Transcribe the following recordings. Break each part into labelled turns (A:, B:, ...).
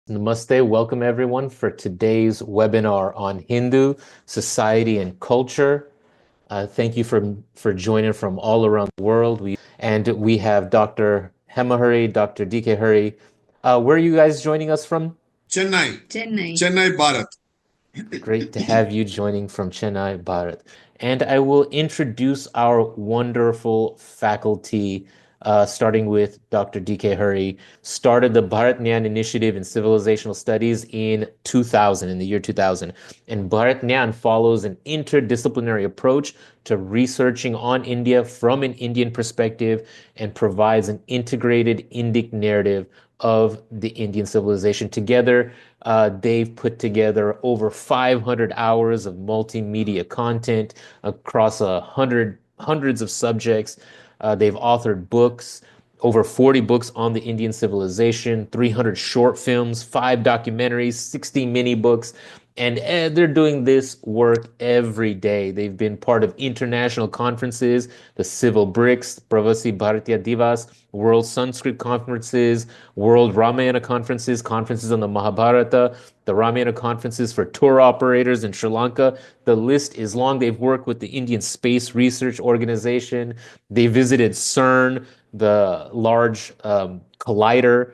A: Namaste. Welcome everyone for today's webinar on Hindu society and culture. Thank you for joining from all around the world. We have Dr. HemaHari, Dr. D.K.Hari. Where are you guys joining us from?
B: Chennai,
C: Chennai.
B: Bharat.
A: Great to have you joining from Chennai, Bharat. And I will introduce our wonderful faculty, starting with Dr. D.K. Hari. Started the BharathGyan Initiative in Civilizational Studies in 2000, in the year 2000. And BharathGyan follows an interdisciplinary approach to researching on India from an Indian perspective and provides an integrated Indic narrative of the Indian civilization. Together, they've put together over 500 hours of multimedia content across hundreds of subjects. They've authored books, over 40 books on the Indian civilization, 300 short films, 5 documentaries, 60 mini books, and they're doing this work every day. They've been part of international conferences, the Civil BRICS, Pravasi Bharatiya Divas, World Sanskrit conferences, World Ramayana conferences, conferences on the Mahabharata, the Ramayana conferences for tour operators in Sri Lanka. The list is long. They've worked with the Indian Space Research Organization. They visited CERN, the large collider.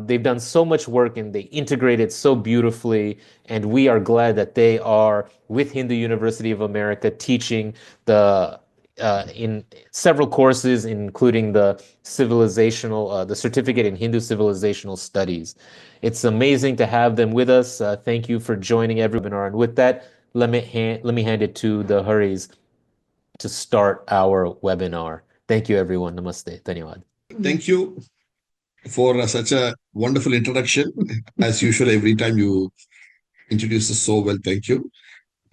A: They've done so much work and they integrate it so beautifully. And we are glad that they are with Hindu University of America teaching the in several courses, including the the certificate in Hindu civilizational studies. It's amazing to have them with us. Thank you for joining every webinar. And with that, let me hand it to the Haris to start our webinar. Thank you, everyone. Namaste. Dhanyawad.
B: Thank you for such a wonderful introduction. As usual, every time you introduce us so well, thank you.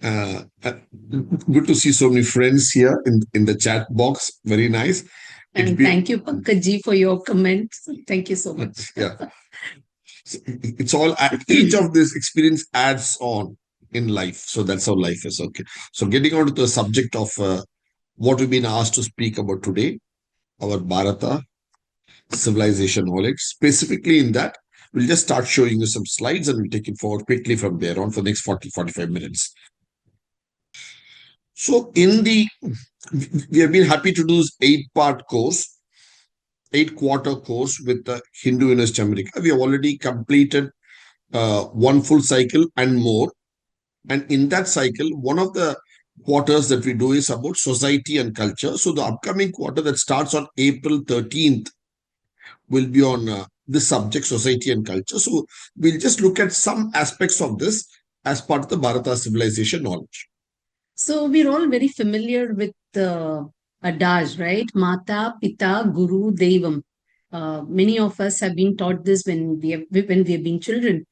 B: Good to see so many friends here in the chat box. Very nice.
C: And thank you, Pankaj, for your comments. Thank you so much.
B: Yeah. It's all, each of this experience adds on in life. So that's how life is. Okay. So getting on to the subject of what we've been asked to speak about today, our Bharata civilization knowledge. Specifically in that, we'll just start showing you some slides and we'll take it forward quickly from there on for the next 45 minutes. So we have been happy to do this 8-part course, 8-quarter course with the Hindu University of America. We have already completed one full cycle and more. And in that cycle, one of the quarters that we do is about society and culture. So the upcoming quarter that starts on April 13th will be on this subject, society and culture. So we'll just look at some aspects of this as part of the Bharata civilization knowledge.
C: So we're all very familiar with the adage, right? Mata, Pita, Guru, Devam. Many of us have been taught this when we have been children.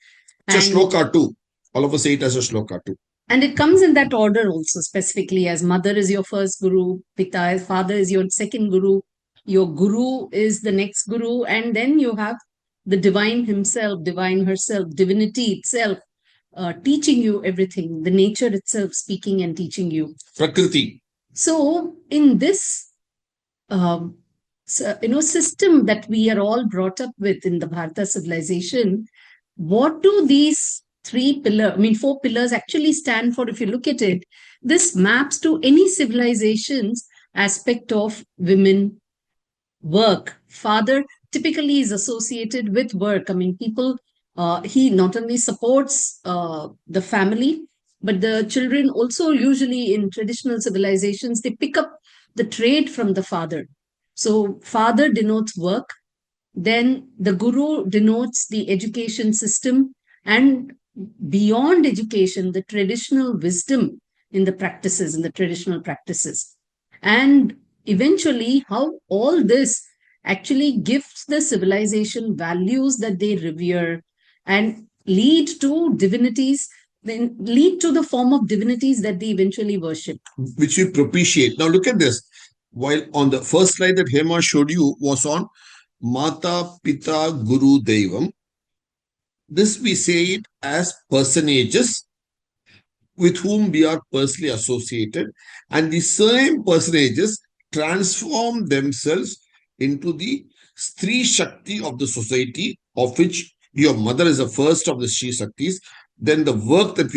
B: It's a shloka too. All of us say it as a shloka too.
C: And it comes in that order also, specifically as mother is your first guru, Pita, father is your second guru, your guru is the next guru, and then you have the divine himself, divine herself, divinity itself, teaching you everything, the nature itself speaking and teaching you.
B: Prakriti.
C: So in this system that we are all brought up with in the Bharata civilization, what do these 4 pillars actually stand for? If you look at it, this maps to any civilization's aspect of women, work. Father typically is associated with work. I mean, he not only supports the family, but the children also usually in traditional civilizations, they pick up the trade from the father. So father denotes work, then the guru denotes the education system, and beyond education, the traditional wisdom in the practices, in the traditional practices. And eventually, how all this actually gives the civilization values that they revere and lead to divinities, then lead to the form of divinities that they eventually worship.
B: Which we propitiate. Now look at this. While on the first slide that Hema showed you was on Mata, Pita, Guru, Devam. This we say it as personages with whom we are personally associated, and the same personages transform themselves into the Stri Shakti of the society, of which Your mother is the first of the Shri Shaktis. Then the work that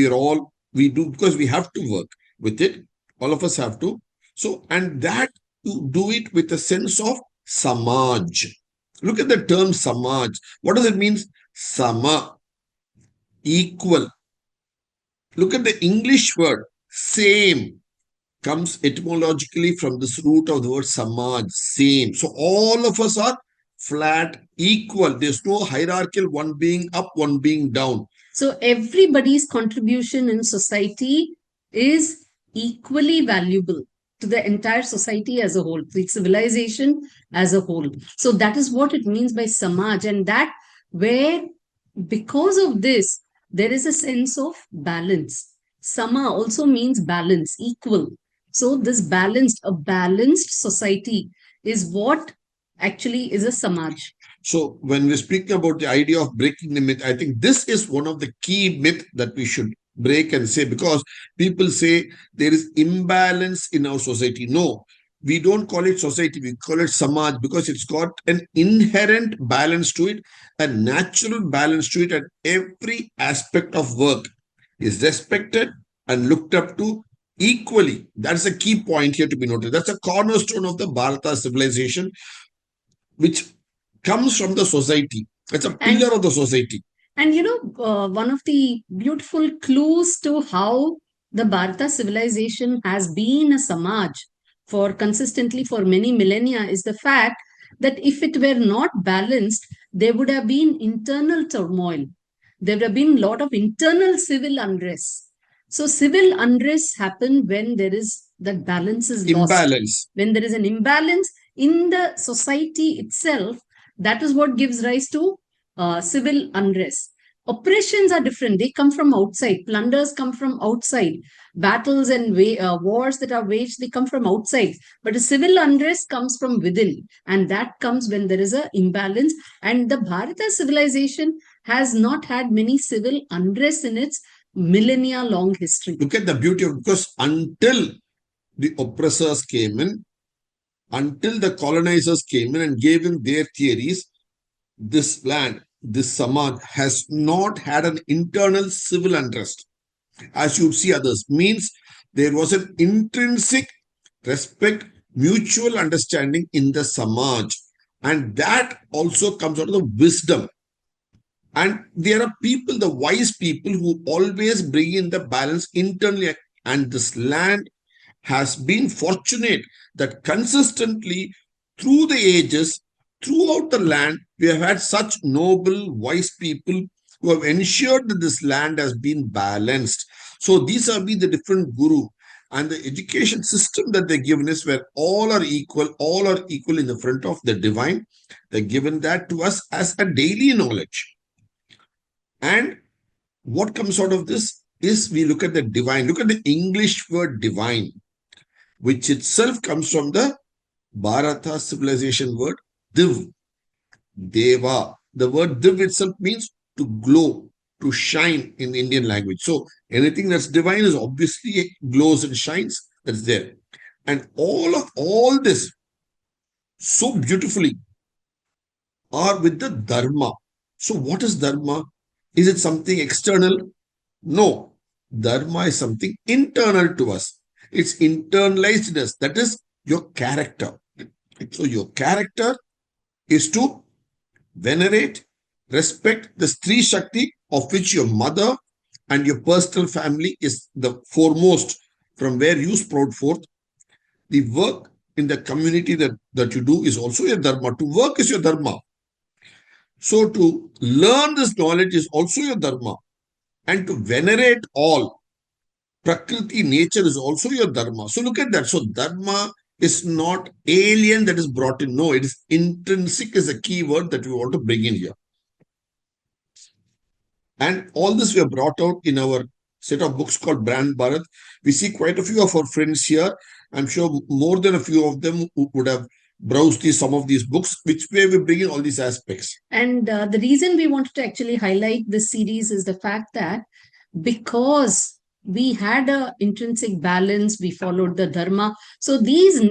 B: we do, because we have to work with it. All of us have to. So, and that to do it with a sense of Samaj. Look at the term Samaj. What does it mean? Sama, equal. Look at the English word, same, comes etymologically from this root of the word Samaj, same. So all of us are flat, equal. There's no hierarchical, one being up, one being down.
C: So everybody's contribution in society is equally valuable to the entire society as a whole, the civilization as a whole. So that is what it means by Samaj, and that where because of this, there is a sense of balance. Sama also means balance, equal. So this a balanced society is what actually is a Samaj.
B: So when we speak about the idea of breaking the myth, I think this is one of the key myth that we should break and say, because people say there is imbalance in our society. No, we don't call it society, we call it Samaj, because it's got an inherent balance to it, a natural balance to it, and every aspect of work is respected and looked up to equally. That's a key point here to be noted. That's a cornerstone of the Bharata civilization, which comes from the society. It's a pillar of the society.
C: And one of the beautiful clues to how the Bharata civilization has been a Samaj for consistently for many millennia is the fact that if it were not balanced, there would have been internal turmoil. There would have been a lot of internal civil unrest. So civil unrest happen when there is that balance is lost.
B: Imbalance.
C: When there is an imbalance in the society itself, that is what gives rise to civil unrest. Oppressions are different. They come from outside. Plunders come from outside. Battles and wars that are waged, they come from outside. But a civil unrest comes from within. And that comes when there is an imbalance. And the Bharata civilization has not had many civil unrest in its millennia long history.
B: Look at the beauty of, because until the oppressors came in, until the colonizers came in and gave them their theories, this land, this Samaj has not had an internal civil unrest. As you see others, means there was an intrinsic respect, mutual understanding in the Samaj. And that also comes out of the wisdom. And there are people, the wise people, who always bring in the balance internally. And this land has been fortunate that consistently through the ages, throughout the land, we have had such noble, wise people who have ensured that this land has been balanced. So these have been the different guru, and the education system that they're given is where all are equal in the front of the divine. They're given that to us as a daily knowledge. And what comes out of this is we look at the divine. Look at the English word divine, which itself comes from the Bharata civilization word Div, Deva. The word Div itself means to glow, to shine in the Indian language. So anything that's divine is obviously glows and shines. That's there. And all this so beautifully are with the Dharma. So what is Dharma? Is it something external? No. Dharma is something internal to us. It's internalized in us. That is your character. So your character is to venerate, respect the Stree Shakti, of which your mother and your personal family is the foremost, from where you sprout forth. The work in the community that you do is also your dharma. To work is your dharma. So to learn this knowledge is also your dharma. And to venerate all, Prakriti, nature is also your dharma. So look at that. So dharma is not alien that is brought in. No, it is intrinsic is a key word that we want to bring in here. And all this we have brought out in our set of books called Brand Bharat. We see quite a few of our friends here. I'm sure more than a few of them who would have browsed some of these books, which way we bring in all these aspects.
C: And the reason we wanted to actually highlight this series is the fact that because we had an intrinsic balance, we followed the dharma. So these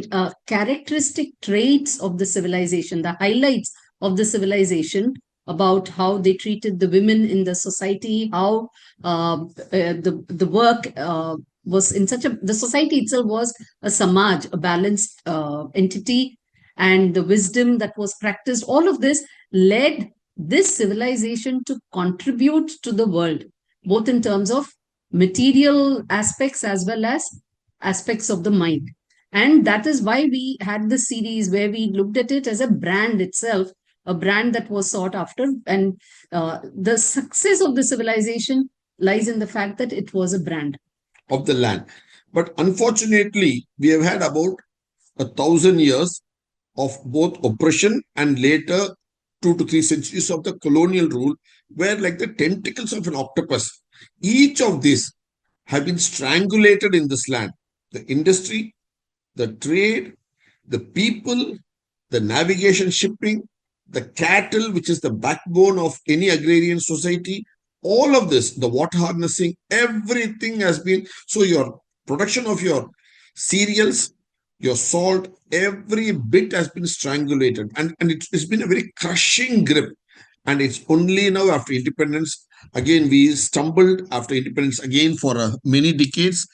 C: characteristic traits of the civilization, the highlights of the civilization about how they treated the women in the society, how the work was in such a, the society itself was a samaj, a balanced entity, and the wisdom that was practiced. All of this led this civilization to contribute to the world, both in terms of material aspects as well as aspects of the mind. And that is why we had this series where we looked at it as a brand itself, a brand that was sought after. And the success of the civilization lies in the fact that it was a brand
B: of the land. But unfortunately, we have had about 1,000 years of both oppression and later 2 to 3 centuries of the colonial rule, where like the tentacles of an octopus, each of these have been strangulated in this land. The industry, the trade, the people, the navigation shipping, the cattle, which is the backbone of any agrarian society, all of this, the water harnessing, everything has been, so your production of your cereals, your salt, every bit has been strangulated. And it's been a very crushing grip. And it's only now after independence, again, we stumbled after independence again for many decades.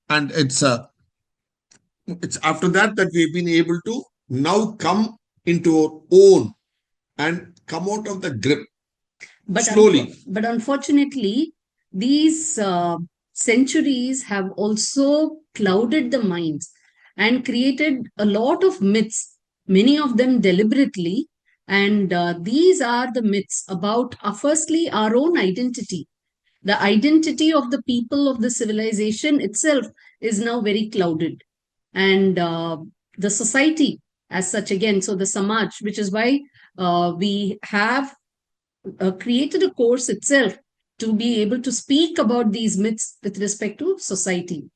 B: And it's after that that we've been able to now come into our own and come out of the grip slowly.
C: But unfortunately, these centuries have also clouded the minds and created a lot of myths, many of them deliberately. And these are the myths about, firstly, our own identity. The identity of the people of the civilization itself is now very clouded. And the society as such, again, so the samaj, which is why we have created a course itself to be able to speak about these myths with respect to society,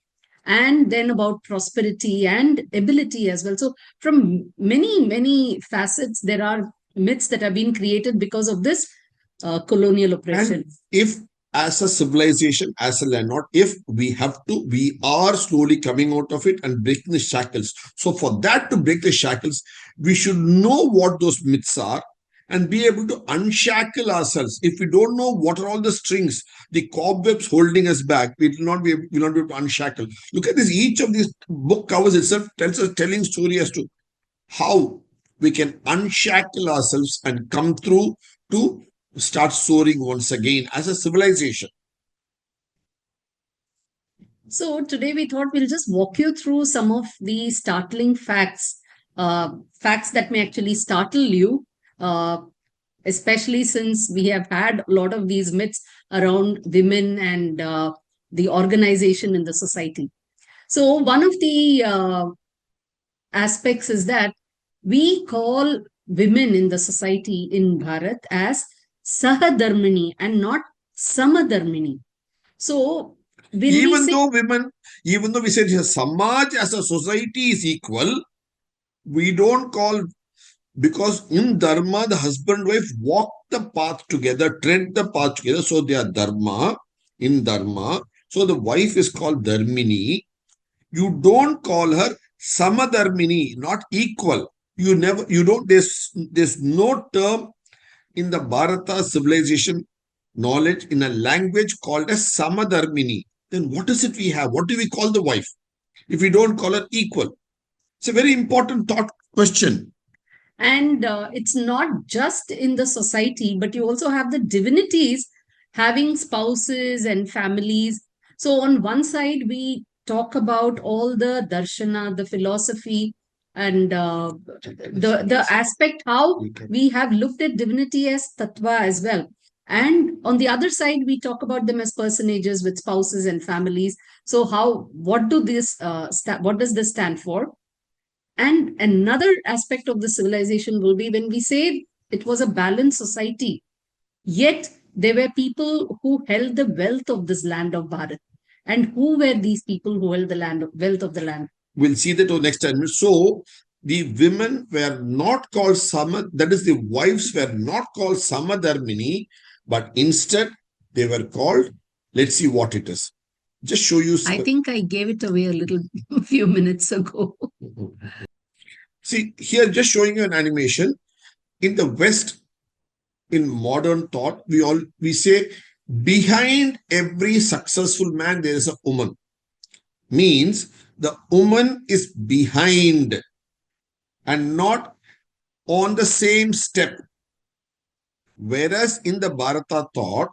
C: and then about prosperity and ability as well. So from many facets, there are myths that have been created because of this colonial oppression.
B: And if as a civilization, as a landlord, if we have to, we are slowly coming out of it and breaking the shackles. So for that to break the shackles, we should know what those myths are and be able to unshackle ourselves. If we don't know what are all the strings, the cobwebs holding us back, we will not be able to unshackle. Look at this. Each of these book covers itself tells us telling story as to how we can unshackle ourselves and come through to start soaring once again as a civilization.
C: So today we thought we'll just walk you through some of the startling facts, facts that may actually startle you, especially since we have had a lot of these myths around women and the organization in the society. So one of the aspects is that we call women in the society in Bharat as Sahadharmini and not Samadharmini. So
B: even though we say Samaj as a society is equal, we don't call, because in Dharma, the husband and wife walk the path together, tread the path together. So they are Dharma, in Dharma. So the wife is called Dharmini. You don't call her Samadharmini, not equal. There's no term in the Bharata civilization knowledge in a language called as Samadharmini. Then what is it we have? What do we call the wife if we don't call her equal? It's a very important thought question.
C: And it's not just in the society, but you also have the divinities having spouses and families. So on one side, we talk about all the darshana, the philosophy, and the aspect how we have looked at divinity as tattva as well. And on the other side, we talk about them as personages with spouses and families. So what does this stand for? And another aspect of the civilization will be when we say it was a balanced society, yet there were people who held the wealth of this land of Bharat. And who were these people who held the wealth of the land?
B: We'll see that over next 10 minutes. So the women were not called that is, the wives were not called Samadharmini, but instead they were called, let's see what it is. Just show you.
C: I think I gave it away a few minutes ago.
B: See, here just showing you an animation. In the West, in modern thought, we say behind every successful man there is a woman. Means the woman is behind and not on the same step. Whereas in the Bharata thought,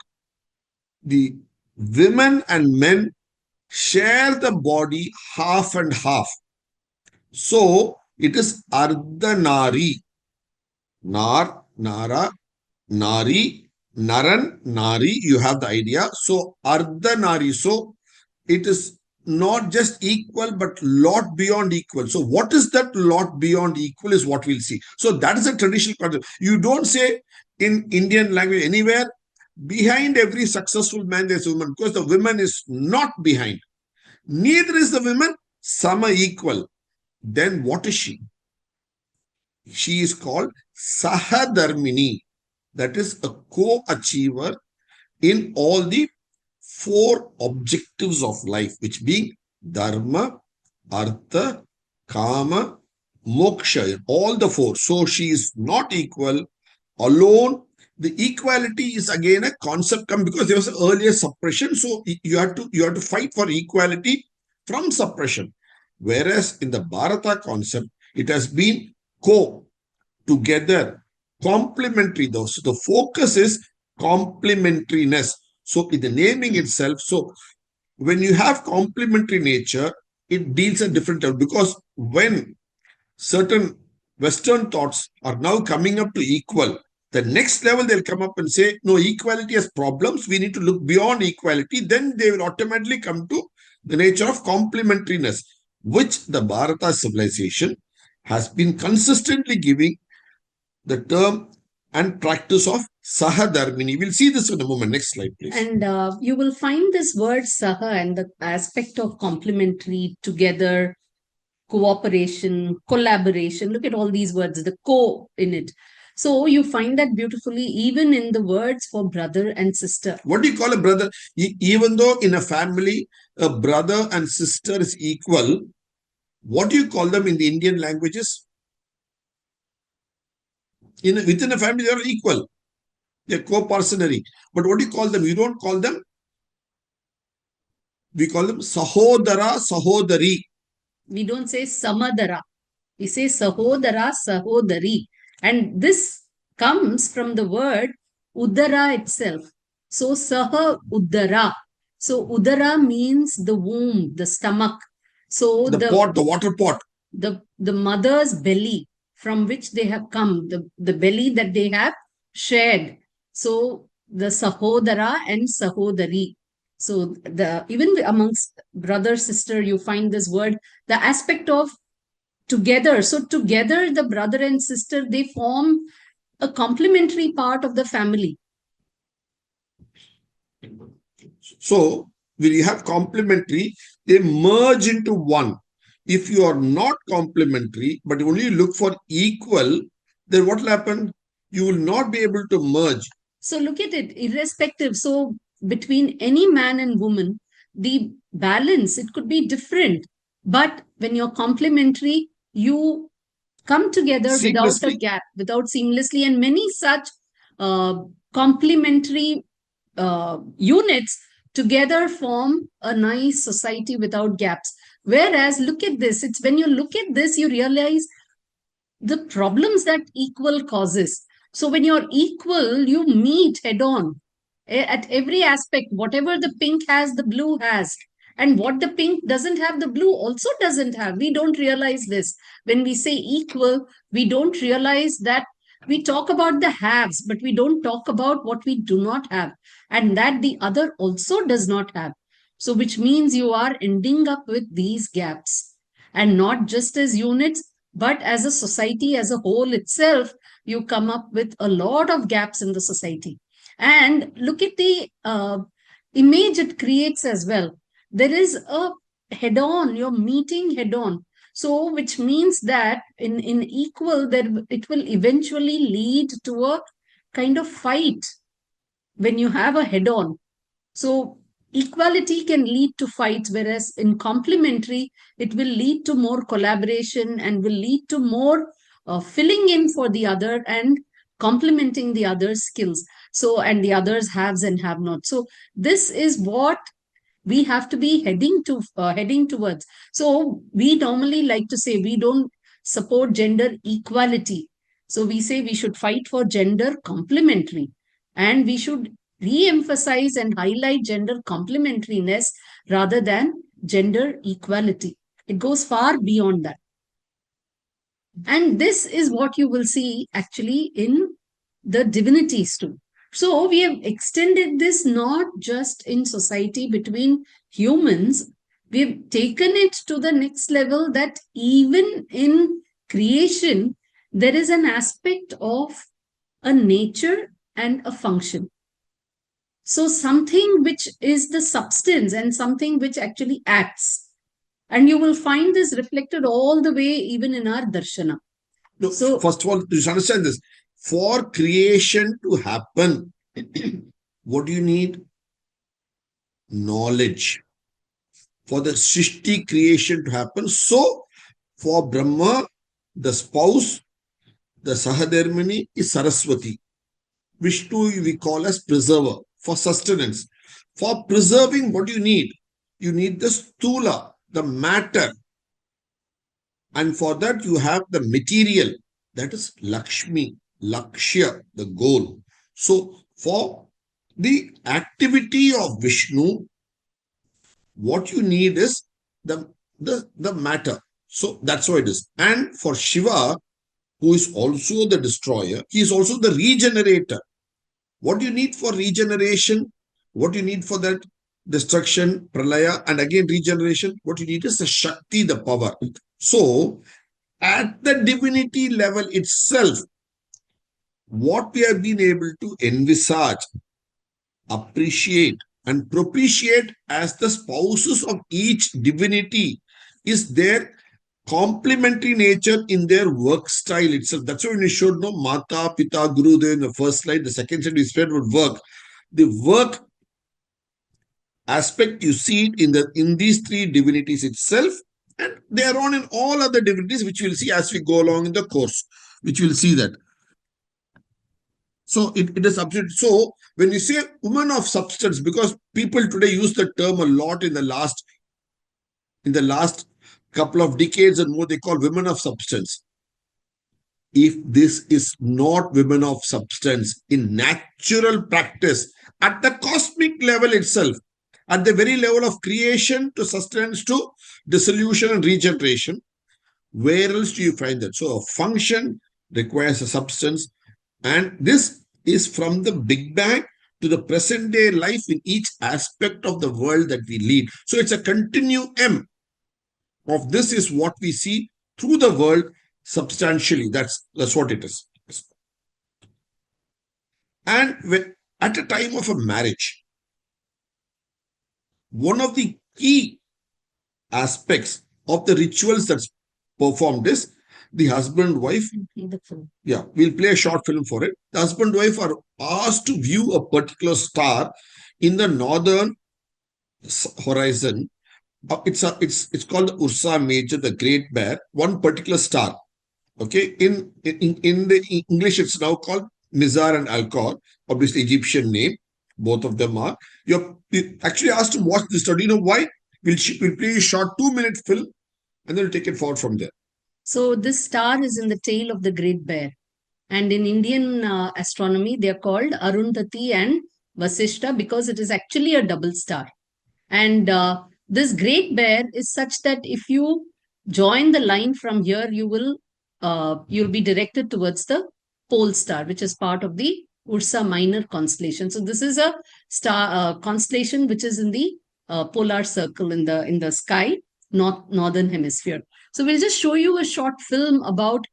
B: the women and men share the body half and half. So it is Ardhanari. Nar, Nara, Nari, Naran, Nari. You have the idea. So Ardhanari. So it is not just equal, but lot beyond equal. So what is that lot beyond equal is what we'll see. So that is a traditional concept. You don't say in Indian language anywhere, behind every successful man there's a woman, because the woman is not behind. Neither is the woman sama equal. Then what is she? She is called Sahadharmini. That is a co-achiever in all the four objectives of life, which being dharma, artha, kama, moksha, all the four. So she is not equal alone. The equality is again a concept come because there was earlier suppression. So you have to fight for equality from suppression. Whereas in the Bharata concept, it has been together, complementary. Though. So the focus is complementariness. So in the naming itself, so when you have complementary nature, it deals a different level, because when certain Western thoughts are now coming up to equal, the next level they'll come up and say, no, equality has problems. We need to look beyond equality. Then they will automatically come to the nature of complementariness, which the Bharata civilization has been consistently giving the term and practice of Sahadharmini. We'll see this in a moment. Next slide, please.
C: And you will find this word Saha and the aspect of complementary, together, cooperation, collaboration. Look at all these words, the co in it. So you find that beautifully even in the words for brother and sister.
B: What do you call a brother? Even though in a family, a brother and sister is equal, what do you call them in the Indian languages? Within a family, they are equal. They're co-personary. But what do you call them? You don't call them. We call them Sahodara, Sahodari.
C: We don't say Samadara. We say Sahodara, Sahodari. And this comes from the word Udara itself. So Saha Udara. So Udara means the womb, the stomach. So
B: the pot, the water pot.
C: The mother's belly from which they have come, the belly that they have shared. So the Sahodara and Sahodari. So even amongst brother, sister, you find this word, the aspect of together. So together, the brother and sister, they form a complementary part of the family.
B: So when you have complementary, they merge into one. If you are not complementary, but only look for equal, then what will happen? You will not be able to merge.
C: So look at it, irrespective. So between any man and woman, the balance, it could be different. But when you're complementary, you come together without a gap, without seamlessly, and many such complementary units together form a nice society without gaps. Whereas, look at this, it's when you look at this, you realize the problems that equal causes. So when you're equal, you meet head on at every aspect. Whatever the pink has, the blue has. And what the pink doesn't have, the blue also doesn't have. We don't realize this. When we say equal, we don't realize that we talk about the haves, but we don't talk about what we do not have, and that the other also does not have. So which means you are ending up with these gaps, and not just as units, but as a society as a whole itself, you come up with a lot of gaps in the society. And look at the image it creates as well. There is a head on, you're meeting head on. So which means that in equal, it will eventually lead to a kind of fight when you have a head on. So equality can lead to fights, whereas in complementary, it will lead to more collaboration and will lead to more filling in for the other and complementing the other's skills. So, and the others haves and have not. So, this is what we have to be heading towards. So we normally like to say we don't support gender equality. So we say we should fight for gender complementary, and we should re-emphasize and highlight gender complementariness rather than gender equality. It goes far beyond that. And this is what you will see actually in the divinities too. So we have extended this not just in society between humans, we've taken it to the next level that even in creation, there is an aspect of a nature and a function. So something which is the substance and something which actually acts. And you will find this reflected all the way even in our darshana.
B: No, so, first of all, you should understand this. For creation to happen, what do you need? Knowledge. For the Srishti creation to happen. So, for Brahma, the spouse, the Sahadharmini is Saraswati. Vishnu we call as preserver for sustenance. For preserving, what do you need? You need the stula, the matter. And for that, you have the material. That is Lakshmi, Lakshya, the goal. So, for the activity of Vishnu, what you need is the matter. So, that's what it is. And for Shiva, who is also the destroyer, he is also the regenerator. What do you need for regeneration? What do you need for that? Destruction, pralaya, and again regeneration. What you need is the Shakti, the power. So, at the divinity level itself, what we have been able to envisage, appreciate, and propitiate as the spouses of each divinity is their complementary nature in their work style itself. That's why when you showed no Mata, Pita, Guru there in the first slide, the second slide we said would work. The work aspect you see it in these three divinities itself, and they are on in all other divinities, which we'll see as we go along in the course, which we'll see that. So it is absolute. So when you say woman of substance, because people today use the term a lot in the last couple of decades and more, they call women of substance. If this is not women of substance in natural practice, at the cosmic level itself, at the very level of creation to sustenance to dissolution and regeneration, where else do you find that? So a function requires a substance, and this is from the Big Bang to the present day life in each aspect of the world that we lead. So it's a continuum of this is what we see through the world substantially. That's what it is. And at a time of a marriage, one of the key aspects of the rituals that's performed is the husband and wife. Yeah, we'll play a short film for it. The husband and wife are asked to view a particular star in the northern horizon. It's called the Ursa Major, the Great Bear, one particular star. Okay, in the English, it's now called Mizar and Alcor, obviously Egyptian name. Both of them are. You actually asked to watch this study. You know why? We'll play a short 2-minute film and then we'll take it forward from there.
C: So this star is in the tail of the Great Bear. And in Indian astronomy, they are called Arundhati and Vasishta because it is actually a double star. And this Great Bear is such that if you join the line from here, you'll be directed towards the pole star, which is part of the Ursa Minor constellation. So this is a star constellation which is in the polar circle in the sky, northern hemisphere. So we'll just show you a short film about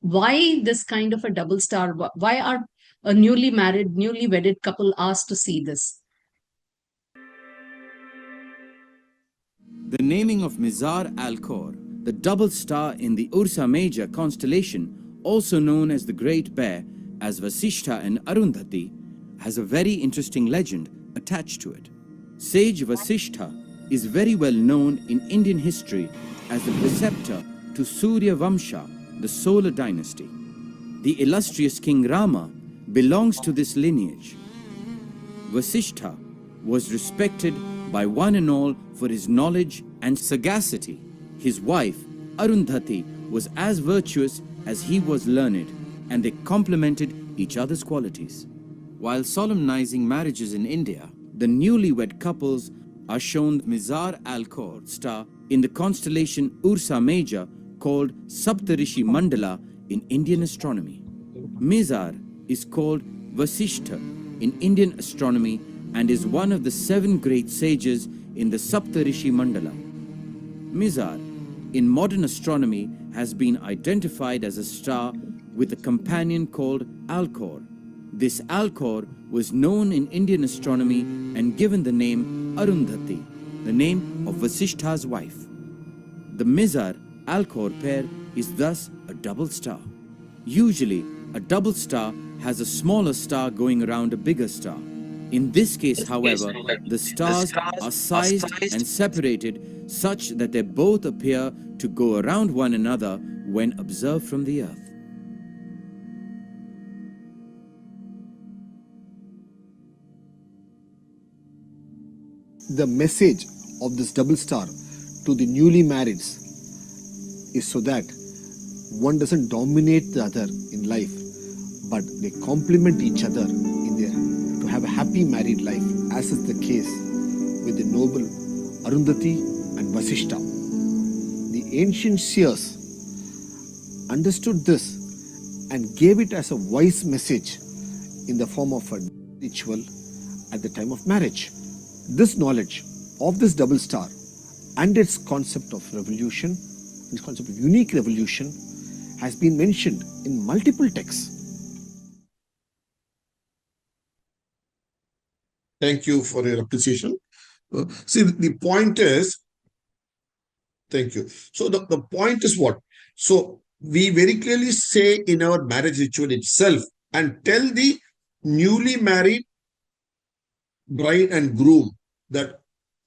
C: why this kind of a double star, why are a newly married, newly wedded couple asked to see this.
D: The naming of Mizar Alcor, the double star in the Ursa Major constellation, also known as the Great Bear, as Vasishta and Arundhati, has a very interesting legend attached to it. Sage Vasishta is very well known in Indian history as the preceptor to Surya Vamsha, the solar dynasty. The illustrious King Rama belongs to this lineage. Vasishtha was respected by one and all for his knowledge and sagacity. His wife, Arundhati, was as virtuous as he was learned, and they complemented each other's qualities. While solemnizing marriages in India, the newlywed couples are shown Mizar Alcor star in the constellation Ursa Major, called Saptarishi Mandala in Indian astronomy. Mizar is called Vasishtha in Indian astronomy and is one of the 7 great sages in the Saptarishi Mandala. Mizar in modern astronomy has been identified as a star with a companion called Alcor. This Alcor was known in Indian astronomy and given the name Arundhati, the name of Vasishtha's wife. The Mizar-Alcor pair is thus a double star. Usually, a double star has a smaller star going around a bigger star. In this case, however, the stars are sized and separated such that they both appear to go around one another when observed from the Earth.
E: The message of this double star to the newly marrieds is so that one doesn't dominate the other in life, but they complement each other in their to have a happy married life, as is the case with the noble Arundhati and Vasishtha. The ancient seers understood this and gave it as a wise message in the form of a ritual at the time of marriage. This knowledge of this double star and its concept of revolution, its concept of unique revolution, has been mentioned in multiple texts.
B: Thank you for your appreciation. See, the point is, thank you. So the point is what? So we very clearly say in our marriage ritual itself and tell the newly married bride and groom that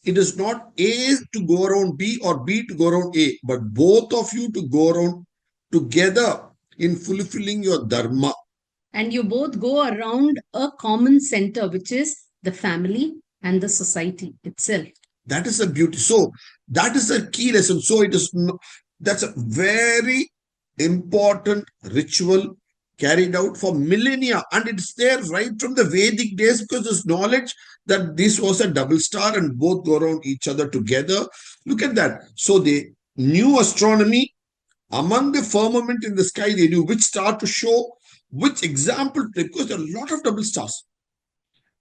B: it is not A to go around B or B to go around A, but both of you to go around together in fulfilling your dharma.
C: And you both go around a common center, which is the family and the society itself.
B: That is a beauty. So that is a key lesson. So it is that's a very important ritual carried out for millennia, and it's there right from the Vedic days, because there's knowledge that this was a double star and both go around each other together. Look at that. So they knew astronomy. Among the firmament in the sky, they knew which star to show, which example, because there are a lot of double stars.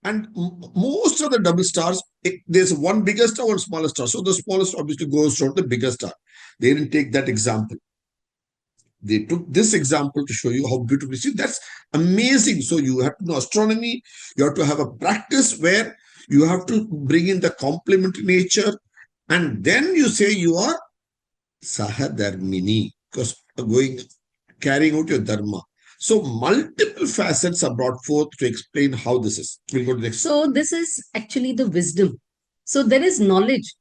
B: And most of the double stars, there's one bigger star, one smaller star. So the smallest obviously goes toward the bigger star. They didn't take that example. They took this example to show you how beautifully. See, that's amazing. So you have to know astronomy. You have to have a practice where you have to bring in the complementary nature. And then you say you are Sahadharmini, because carrying out your dharma. So multiple facets are brought forth to explain how this is. We'll go to the next.
C: So this is actually the wisdom. So there is knowledge,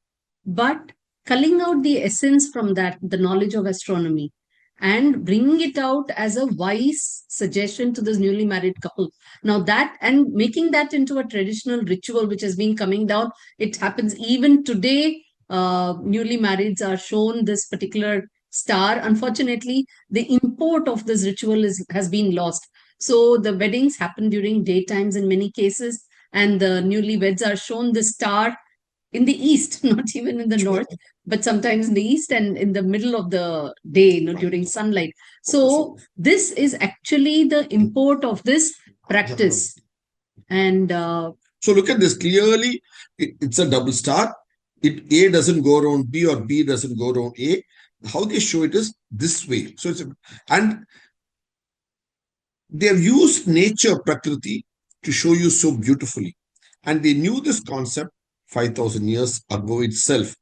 C: but culling out the essence from that, the knowledge of astronomy, and bringing it out as a wise suggestion to this newly married couple. Now that, and making that into a traditional ritual which has been coming down, it happens even today. Newly marrieds are shown this particular star. Unfortunately, the import of this ritual has been lost. So the weddings happen during daytimes in many cases, and the newlyweds are shown the star in the east, not even in the north, but sometimes in the east and in the middle of the day, during sunlight. So this is actually the import of this practice. And
B: so look at this clearly. It's a double star. A doesn't go around B or B doesn't go around A. How they show it is this way. So and they have used nature, Prakriti, to show you so beautifully. And they knew this concept 5,000 years ago itself.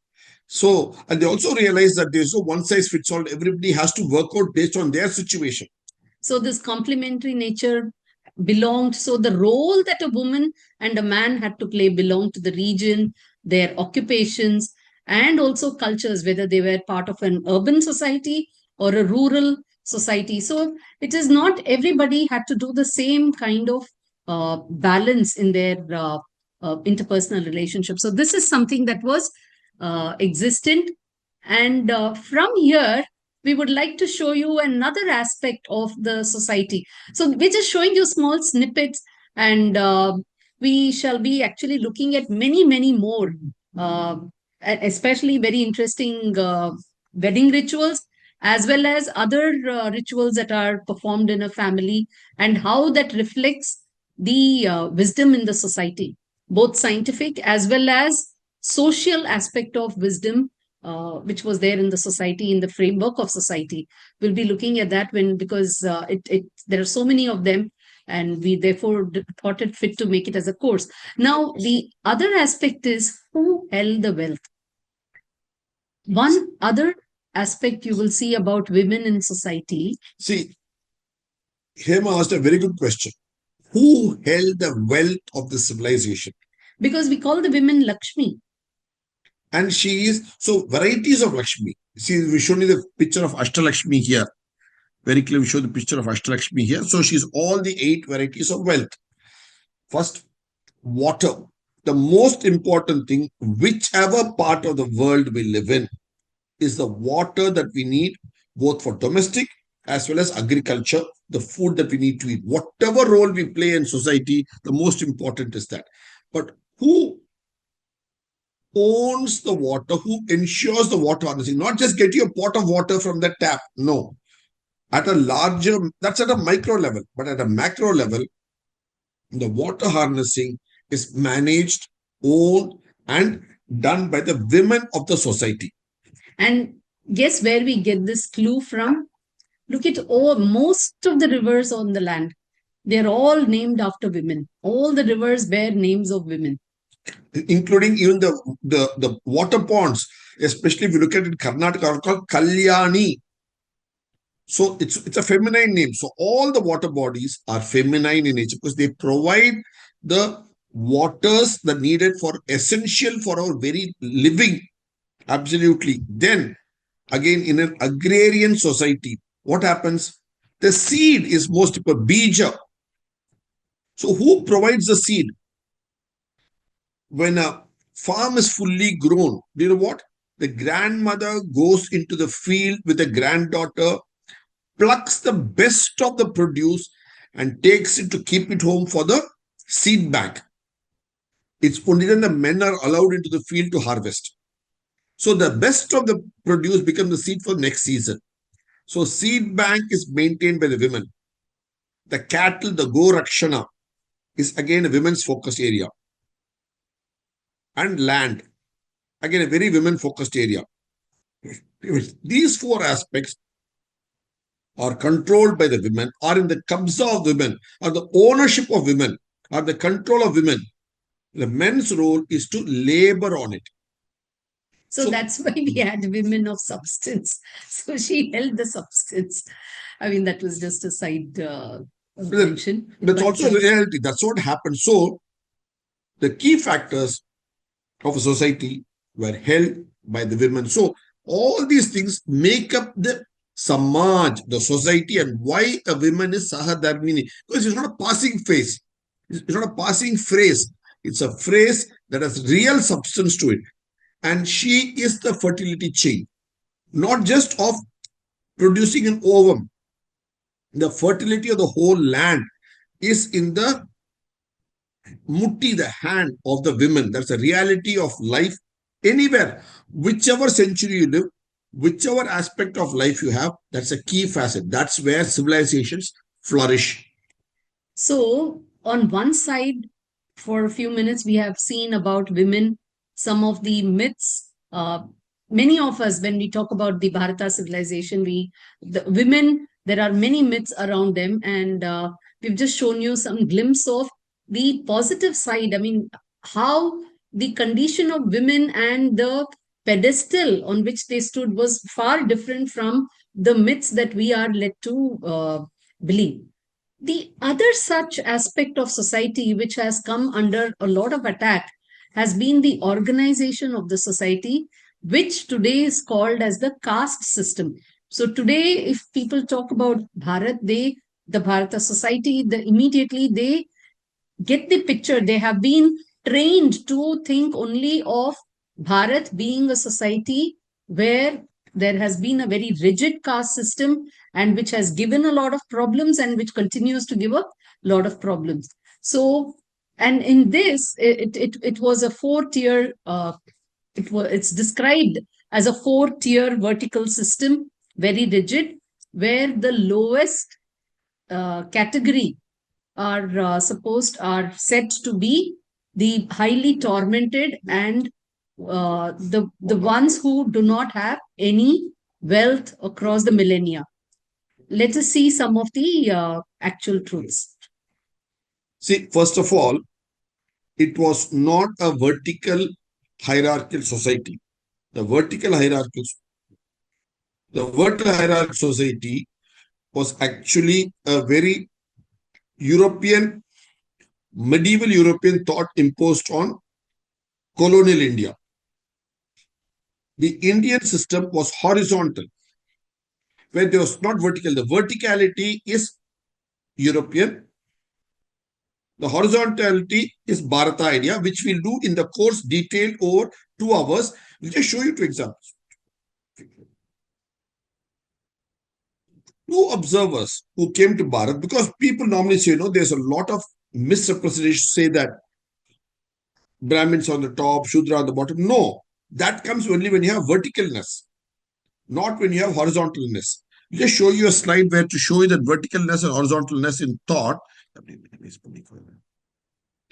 B: So, and they also realized that there's no one size fits all. Everybody has to work out based on their situation.
C: So this complementary nature belonged. So the role that a woman and a man had to play belonged to the region, their occupations, and also cultures, whether they were part of an urban society or a rural society. So it is not everybody had to do the same kind of balance in their interpersonal relationships. So this is something that was existent. And from here, we would like to show you another aspect of the society. So we're just showing you small snippets, and we shall be actually looking at many, many more, especially very interesting wedding rituals, as well as other rituals that are performed in a family, and how that reflects the wisdom in the society, both scientific as well as social aspect of wisdom, which was there in the society, in the framework of society. We'll be looking at that because there are so many of them, and we therefore thought it fit to make it as a course. Now, the other aspect is who held the wealth. One other aspect you will see about women in society.
B: See, Hema asked a very good question. Who held the wealth of the civilization?
C: Because we call the women Lakshmi.
B: And she is, so varieties of Lakshmi. See, we showed you the picture of Ashtalakshmi here. Very clearly, we show the picture of Ashtalakshmi here. So she's all the 8 varieties of wealth. First, water. The most important thing, whichever part of the world we live in, is the water that we need, both for domestic as well as agriculture, the food that we need to eat. Whatever role we play in society, the most important is that. But who owns the water, who ensures the water harnessing? Not just get you a pot of water from the tap. No. At a larger, that's at a micro level, but at a macro level, the water harnessing is managed, owned, and done by the women of the society.
C: And guess where we get this clue from? Look at most of the rivers on the land. They're all named after women. All the rivers bear names of women,
B: Including even the water ponds, especially if you look at it in Karnataka, are called Kalyani. So it's a feminine name. So all the water bodies are feminine in nature because they provide the waters that needed for essential for our very living. Absolutely. Then again, in an agrarian society, what happens? The seed is most important, bija. So who provides the seed? When a farm is fully grown, do you know what? The grandmother goes into the field with the granddaughter, plucks the best of the produce and takes it to keep it home for the seed bank. It's only then the men are allowed into the field to harvest. So the best of the produce becomes the seed for next season. So seed bank is maintained by the women. The cattle, the Go Rakshana, is again a women's focused area. And land, again a very women focused area. These 4 aspects are controlled by the women, are in the kabza of women, are the ownership of women, are the control of women. The men's role is to labor on it.
C: So that's why we had women of substance. So she held the substance. I mean, that was just a side mention.
B: That's also a reality. That's what happened. So the key factors of a society were held by the women. So all these things make up the Samaj, the society, and why a woman is Sahadharmini. Because it's not a passing phase. It's not a passing phrase. It's a phrase that has real substance to it. And she is the fertility chain, not just of producing an ovum. The fertility of the whole land is in the mutti, the hand of the women. That's the reality of life anywhere. Whichever century you live, whichever aspect of life you have, that's a key facet. That's where civilizations flourish.
C: So on one side, for a few minutes, we have seen about women, some of the myths. Many of us, when we talk about the Bharata civilization, the women, there are many myths around them, and we've just shown you some glimpse of the positive side. I mean, how the condition of women and the pedestal on which they stood was far different from the myths that we are led to believe. The other such aspect of society which has come under a lot of attack has been the organization of the society, which today is called as the caste system. So today, if people talk about Bharat, the Bharata society, immediately they get the picture. They have been trained to think only of Bharat being a society where there has been a very rigid caste system and which has given a lot of problems and which continues to give a lot of problems. So, and in this, it was a four-tier, it's described as a four-tier vertical system, very rigid, where the lowest category are said to be the highly tormented and the ones who do not have any wealth across the millennia. Let us see some of the actual truths.
B: See, first of all, it was not a vertical hierarchical society. The vertical hierarchical society was actually a very medieval European thought imposed on colonial India. The Indian system was horizontal, where there was not vertical. The verticality is European. The horizontality is Bharata idea, which we'll do in the course detailed over 2 hours. We'll just show you 2 examples. 2 observers who came to Bharat, because people normally say, there's a lot of misrepresentation, say that Brahmins on the top, Shudra on the bottom. No, that comes only when you have verticalness, not when you have horizontalness. I'll just show you a slide where to show you that verticalness and horizontalness in thought.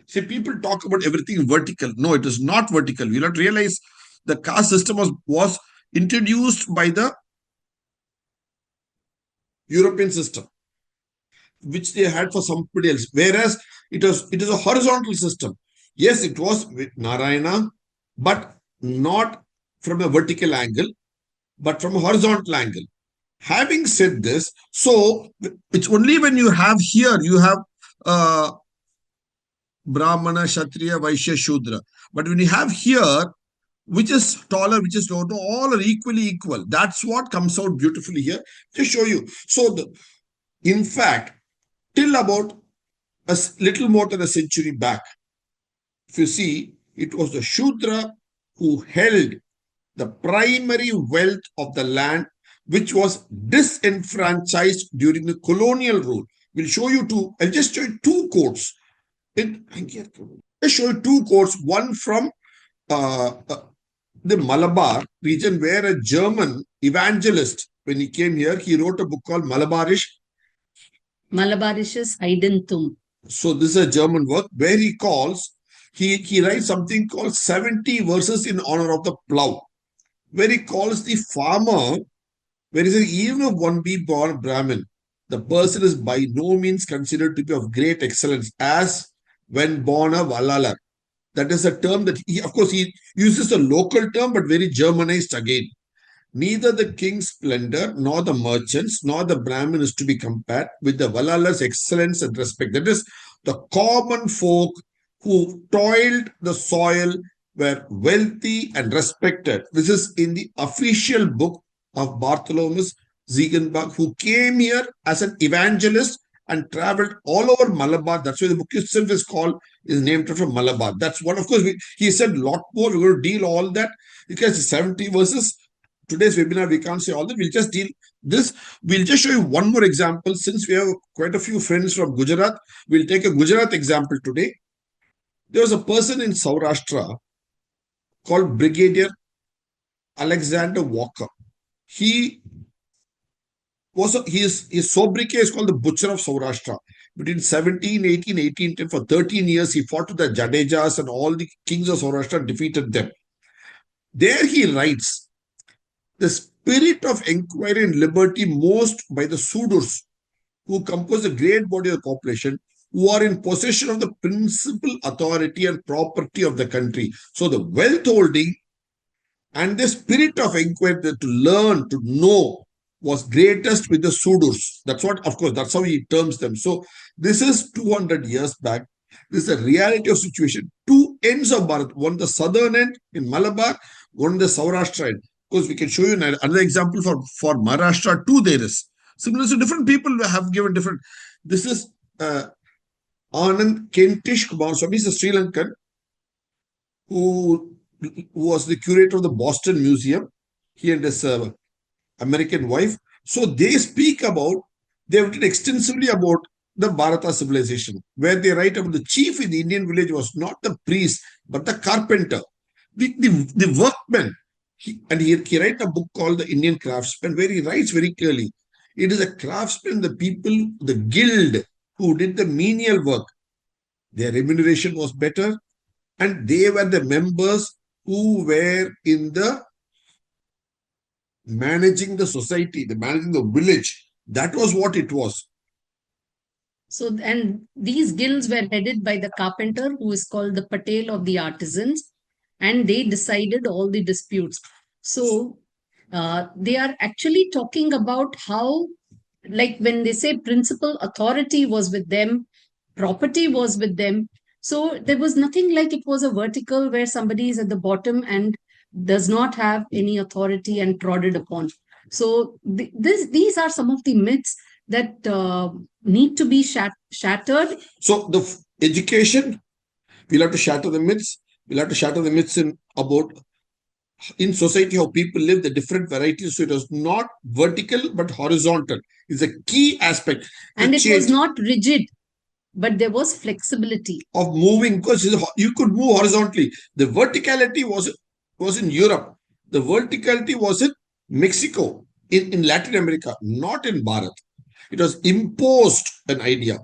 B: See, people talk about everything vertical. No, it is not vertical. You'll have to realize the caste system was introduced by the European system, which they had for somebody else. Whereas it is a horizontal system. Yes, it was with Narayana, but not from a vertical angle, but from a horizontal angle. Having said this, so it's only when you have here, you have Brahmana, Kshatriya, Vaishya, Shudra. But when you have here, which is taller, which is lower, no, all are equally equal. That's what comes out beautifully here. Just show you. So, in fact, till about a little more than a century back, if you see, it was the Shudra who held the primary wealth of the land, which was disenfranchised during the colonial rule. We'll show you I'll just show you 2 quotes. I'll show you 2 quotes, one from the Malabar region, where a German evangelist, when he came here, he wrote a book called Malabarisches
C: Heidentum.
B: So this is a German work where he writes something called 70 verses in honor of the plow, where he calls the farmer, where he says, even if one be born Brahmin, the person is by no means considered to be of great excellence as when born a Valalar. That is a term that of course, he uses a local term, but very Germanized again. Neither the king's splendor, nor the merchants, nor the Brahmin is to be compared with the Valalar's excellence and respect. That is, the common folk who toiled the soil were wealthy and respected. This is in the official book of Bartholomew Ziegenberg, who came here as an evangelist and traveled all over Malabar. That's why the book itself is named after Malabar. That's one. Of course, he said a lot more. We're going to deal all that because 70 verses. Today's webinar, we can't say all that. We'll just deal this. We'll just show you one more example. Since we have quite a few friends from Gujarat, we'll take a Gujarat example today. There was a person in Saurashtra called Brigadier Alexander Walker. His sobriquet is called the Butcher of Saurashtra. Between 1718, 1810, for 13 years, he fought with the Jadejas and all the kings of Saurashtra and defeated them. There he writes, the spirit of inquiry and liberty most by the Sudurs, who compose a great body of the population, who are in possession of the principal authority and property of the country. So the wealth holding and the spirit of inquiry, to learn, to know, was greatest with the Sudurs. That's what, of course, that's how he terms them. So this is 200 years back. This is a reality of situation. 2 ends of Bharat, one the southern end in Malabar, one the Saurashtra end. course, we can show you another example for Maharashtra too. There is similar. So different people have given different. This is Anand Kentish Kumar Swami. He's a Sri Lankan who was the curator of the Boston Museum. He and his American wife. So they speak about, they have written extensively about the Bharata civilization, where they write about the chief in the Indian village was not the priest, but the carpenter, the workman. He writes a book called The Indian Craftsman, where he writes very clearly, it is a craftsman, the people, the guild who did the menial work. Their remuneration was better, and they were the members who were in the managing the society, the managing the village. That was what it was.
C: So, and these guilds were headed by the carpenter, who is called the Patel of the artisans, and they decided all the disputes. So, they are actually talking about how, like when they say principal authority was with them, property was with them. So there was nothing like it was a vertical where somebody is at the bottom and does not have any authority and trodden upon. So these are some of the myths that need to be shattered.
B: So the education, we'll have to shatter the myths. We'll have to shatter the myths in society, how people live, the different varieties. So it was not vertical but horizontal. Is a key aspect.
C: And it was not rigid, but there was flexibility
B: of moving, because you could move horizontally. The verticality was in Europe. The verticality was in Mexico, in Latin America, not in Bharat. It was imposed an idea.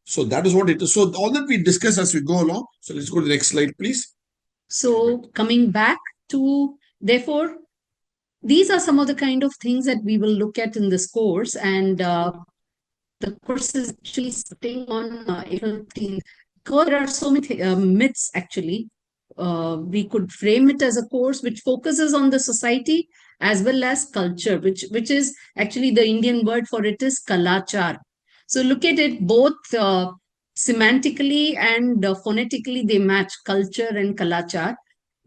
B: So that is what it is. So all that we discuss as we go along. So let's go to the next slide, please.
C: So coming back to, therefore, these are some of the kind of things that we will look at in this course. And the course is actually sitting on April 15th. Because there are so many myths, actually. We could frame it as a course which focuses on the society as well as culture, which is actually the Indian word for it is kalachar. So look at it, both semantically and phonetically, they match culture and kalachar.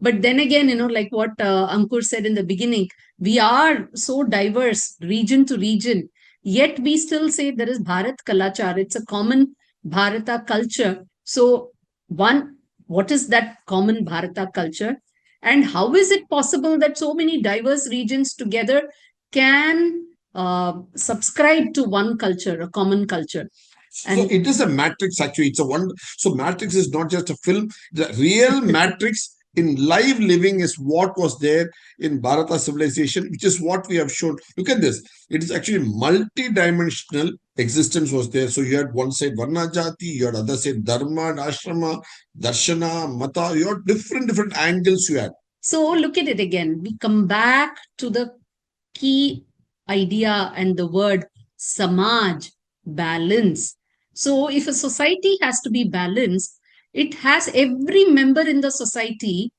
C: But then again, like what Ankur said in the beginning, we are so diverse region to region, yet we still say there is Bharat Kalachar. It's a common Bharata culture. So what is that common Bharata culture? And how is it possible that so many diverse regions together can subscribe to one culture, a common culture?
B: And so it is a matrix, actually. It's a one. So matrix is not just a film. The real matrix in live living is what was there in Bharata civilization, which is what we have shown. Look at this. It is actually multi-dimensional existence was there. So you had one side Varna Jati, you had other side Dharma and Ashrama, Darshana, Mata. You had different angles you had.
C: So look at it again. We come back to the key idea and the word Samaj, balance. So if a society has to be balanced, it has every member in the society,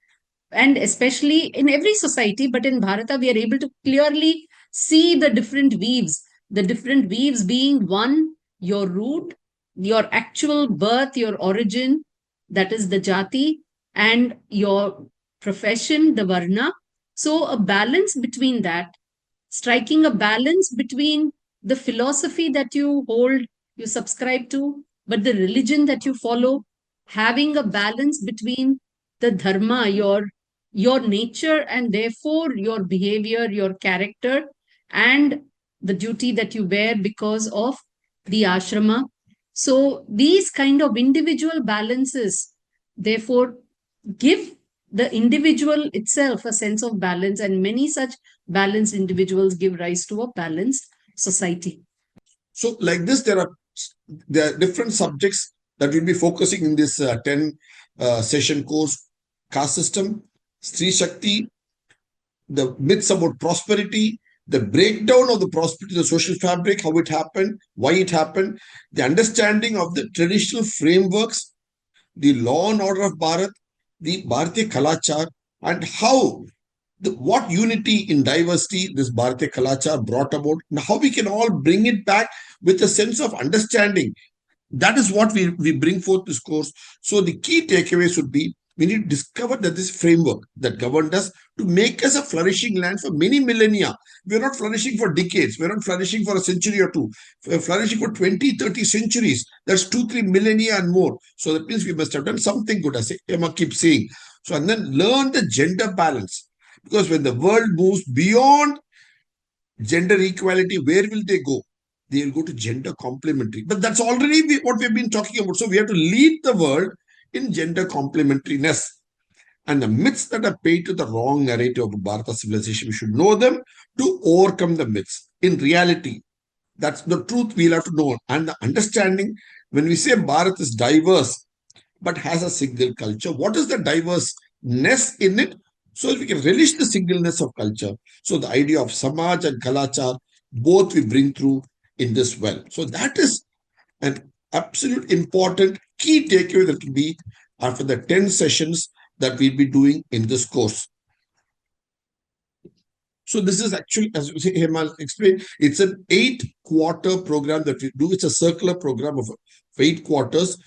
C: and especially in every society, but in Bharata, we are able to clearly see the different weaves being one, your root, your actual birth, your origin, that is the jati, and your profession, the varna. So a balance between that, striking a balance between the philosophy that you hold, you subscribe to, but the religion that you follow, having a balance between the dharma, your nature, and therefore your behavior, your character, and the duty that you bear because of the ashrama. So these kind of individual balances, therefore, give the individual itself a sense of balance, and many such balanced individuals give rise to a balanced society.
B: So like this, there are different subjects that we'll be focusing in this 10 session course: caste system, Stree Shakti, the myths about prosperity, the breakdown of the prosperity, the social fabric, how it happened, why it happened, the understanding of the traditional frameworks, the law and order of Bharat, the Bharatiya Kalachar, and how what unity in diversity this Bharatiya Kalachar brought about, and how we can all bring it back with a sense of understanding. That is what we bring forth this course. So the key takeaways would be We need to discover that this framework that governed us to make us a flourishing land for many millennia. We're not flourishing for decades. We're not flourishing for a century or two. We're flourishing for 20, 30 centuries. That's 2, 3 millennia and more. So that means we must have done something good, as Emma keeps saying. So, and then learn the gender balance. Because when the world moves beyond gender equality, where will they go? They will go to gender complementary. But that's already what we've been talking about. So we have to lead the world in gender complementariness. And the myths that are paid to the wrong narrative of Bharata civilization, we should know them to overcome the myths. In reality, that's the truth we'll have to know. And the understanding, when we say Bharat is diverse, but has a single culture, what is the diverseness in it? So that we can relish the singleness of culture. So the idea of Samaj and Kalachar, both we bring through in this well. So that is an absolute important key takeaway that will be after the 10 sessions that we'll be doing in this course. So this is actually, as you say, Hema explained, it's an 8-quarter program that we do. It's a circular program of 8 quarters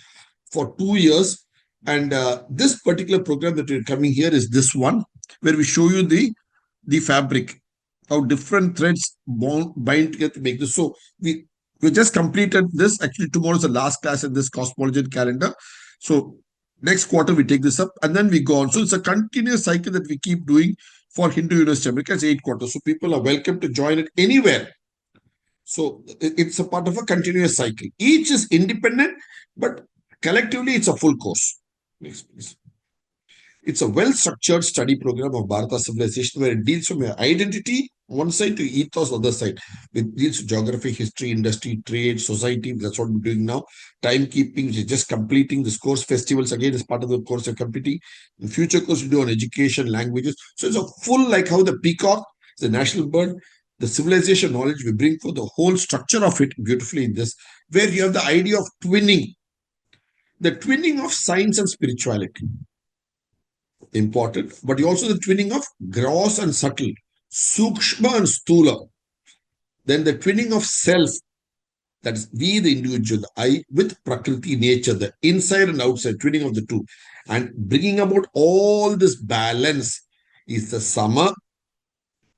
B: for 2 years. And this particular program that we're coming here is this one, where we show you the fabric, how different threads bind together to make this. So we just completed this. Actually, tomorrow is the last class in this cosmology calendar. So next quarter, we take this up and then we go on. So it's a continuous cycle that we keep doing for Hindu University America. It's 8 quarters. So people are welcome to join it anywhere. So it's a part of a continuous cycle. Each is independent, but collectively, it's a full course. Next, please. It's a well-structured study program of Bharata civilization where it deals from your identity one side to ethos other side. It deals with geography, history, industry, trade, society. That's what we're doing now. Timekeeping, which is just completing this course. Festivals, again, is part of the course you're completing. The future course we do on education, languages. So it's a full, like how the peacock, the national bird, the civilization knowledge we bring for the whole structure of it beautifully in this, where you have the idea of twinning, the twinning of science and spirituality. Important, but also the twinning of gross and subtle, sukshma and stula. Then the twinning of self, that is we, the individual, the I, with prakriti, nature, the inside and outside, twinning of the two. And bringing about all this balance is the sama,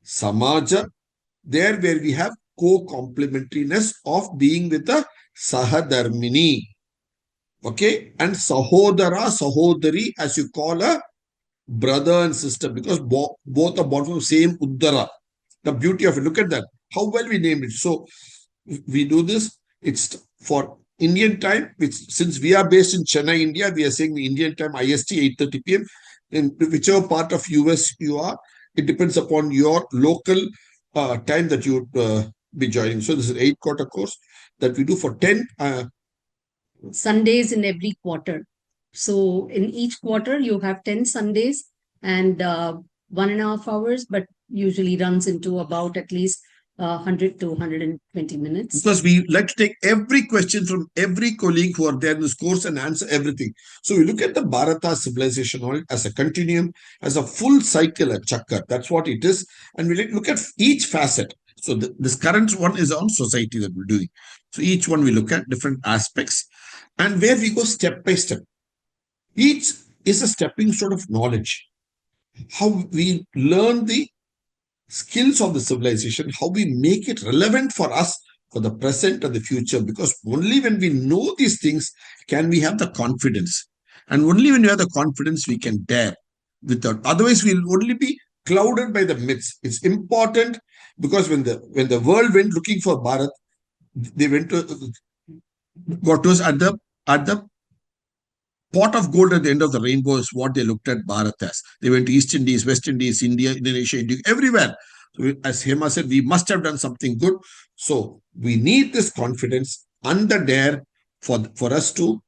B: samaja, there where we have co-complementariness of being with the sahadharmini. Okay, and sahodara, sahodari, as you call a brother and sister, because both are born from the same uddara. The beauty of it, look at that, how well we named it. So we do this, it's for Indian time, which since we are based in Chennai, India, we are saying the Indian time IST 8:30 p.m. In whichever part of US you are, it depends upon your local time that you would be joining. So this is an 8-quarter course that we do for 10
C: Sundays in every quarter. So in each quarter, you have 10 Sundays and 1.5 hours, but usually runs into about at least 100 to 120 minutes.
B: Because we like to take every question from every colleague who are there in this course and answer everything. So we look at the Bharata civilization as a continuum, as a full cycle, a chakra. That's what it is. And we look at each facet. So this current one is on society that we're doing. So each one we look at different aspects and where we go step by step. Each is a stepping stone of knowledge. How we learn the skills of the civilization, how we make it relevant for us for the present and the future. Because only when we know these things can we have the confidence. And only when you have the confidence, we can dare. Otherwise, we'll only be clouded by the myths. It's important because when the world went looking for Bharat, they went to got us at the pot of gold at the end of the rainbow is what they looked at Bharat as. They went to East Indies, West Indies, India, Indonesia, India, everywhere. So as Hema said, we must have done something good. So we need this confidence and the dare for us to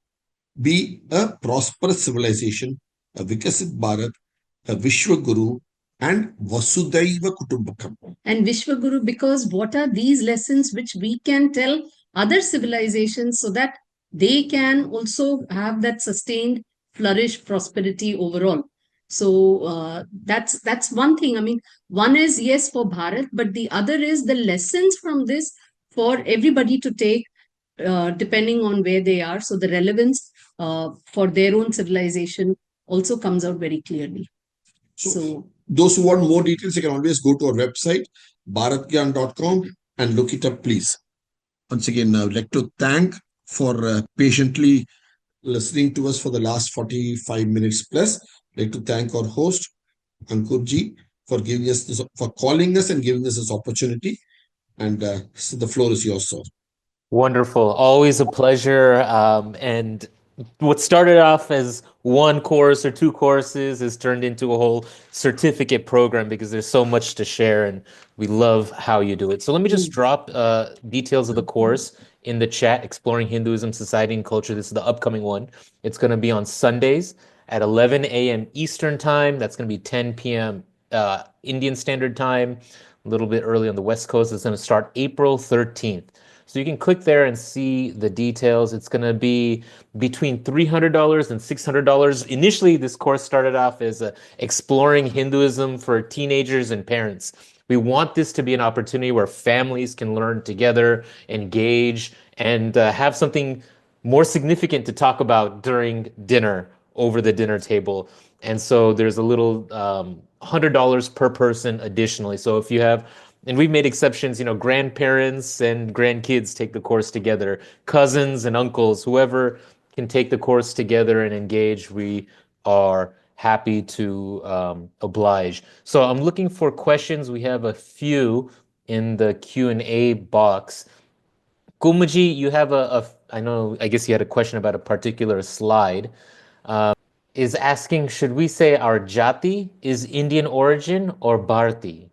B: be a prosperous civilization, a Vikasit Bharat, a Vishwaguru, and Vasudhaiva Kutumbakam.
C: And Vishwaguru, because what are these lessons which we can tell other civilizations so that they can also have that sustained flourish, prosperity overall. So that's one thing. I mean, one is, yes, for Bharat, but the other is the lessons from this for everybody to take, depending on where they are. So the relevance for their own civilization also comes out very clearly.
B: So those who want more details, you can always go to our website, BharathGyan.com, and look it up, please. Once again, I would like to thank for patiently listening to us for the last 45 minutes plus. I'd like to thank our host, Ankurji, for giving us this, for calling us and giving us this opportunity. And so the floor is yours, sir.
A: Wonderful. Always a pleasure. And what started off as one course or two courses has turned into a whole certificate program because there's so much to share and we love how you do it. So let me just drop details of the course in the chat, Exploring Hinduism, Society and Culture. This is the upcoming one. It's going to be on Sundays at 11 a.m. Eastern Time. That's going to be 10 p.m. Indian Standard Time, a little bit early on the West Coast. It's going to start April 13th. So you can click there and see the details. It's going to be between $300 and $600. Initially, this course started off as exploring Hinduism for teenagers and parents. We want this to be an opportunity where families can learn together, engage, and have something more significant to talk about during dinner over the dinner table. And so there's a little $100 per person additionally. So if you have, and we've made exceptions, grandparents and grandkids take the course together, cousins and uncles, whoever can take the course together and engage, we are happy to oblige. So I'm looking for questions. We have a few in the Q&A box. Kumaji, you have I guess you had a question about a particular slide. Is asking, should we say our jati is Indian origin or Bharati?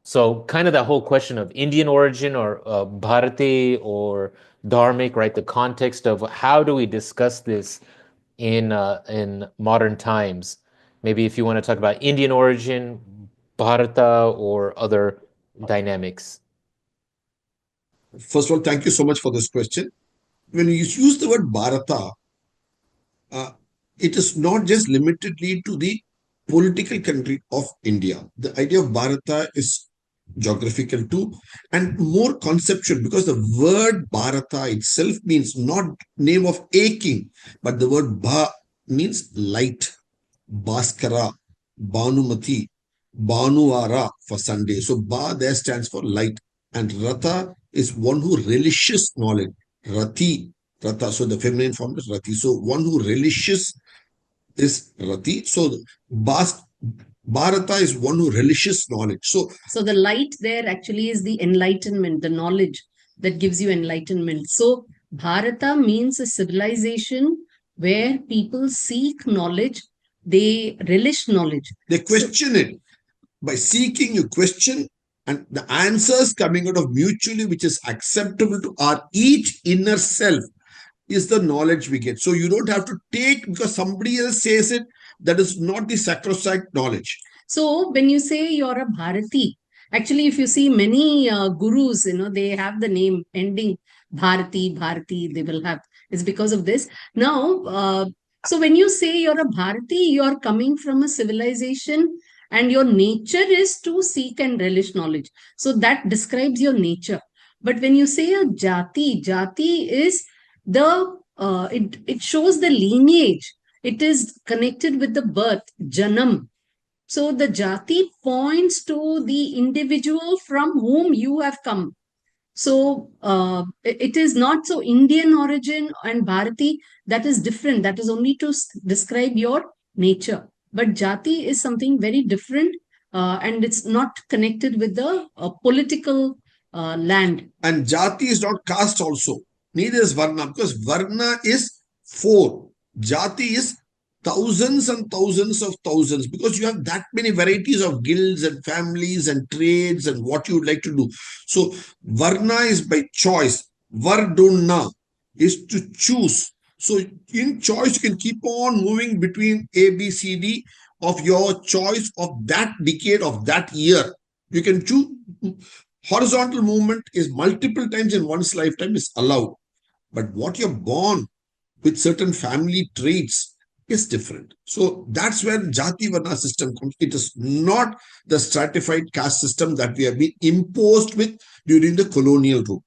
A: So kind of that whole question of Indian origin or Bharati or Dharmic, right? The context of how do we discuss this in modern times? Maybe if you want to talk about Indian origin, Bharata, or other dynamics.
B: First of all, thank you so much for this question. When you use the word Bharata, it is not just limitedly to the political country of India. The idea of Bharata is geographical too and more conceptual because the word Bharata itself means not name of a king, but the word Ba means light, Bhaskara, Bhanumati, Bhanuara for Sunday. So Ba there stands for light and Ratha is one who relishes knowledge. Rati, Ratha, so the feminine form is Rati. So one who relishes is Rati. So Bharata is one who relishes knowledge. So
C: the light there actually is the enlightenment, the knowledge that gives you enlightenment. So Bharata means a civilization where people seek knowledge, they relish knowledge.
B: They question it. By seeking, you question, and the answers coming out of mutually, which is acceptable to our each inner self, is the knowledge we get. So you don't have to take because somebody else says it. That is not the sacrosanct knowledge.
C: So when you say you're a Bharati, actually, if you see many gurus, they have the name ending Bharati, Bharati, they will have. It's because of this. Now, so when you say you're a Bharati, you're coming from a civilization and your nature is to seek and relish knowledge. So that describes your nature. But when you say a Jati, Jati is it shows the lineage. It is connected with the birth, Janam. So the jati points to the individual from whom you have come. So it is not so Indian origin and Bharati, that is different. That is only to describe your nature. But jati is something very different and it's not connected with the political land.
B: And jati is not caste also. Neither is varna because varna is 4. Jati is thousands and thousands of thousands because you have that many varieties of guilds and families and trades and what you would like to do. So varna is by choice. Varduna is to choose. So in choice, you can keep on moving between A, B, C, D of your choice of that decade of that year. You can choose. Horizontal movement is multiple times in one's lifetime is allowed. But what you're born with certain family traits is different. So that's where Jati Varna system comes. It is not the stratified caste system that we have been imposed with during the colonial rule.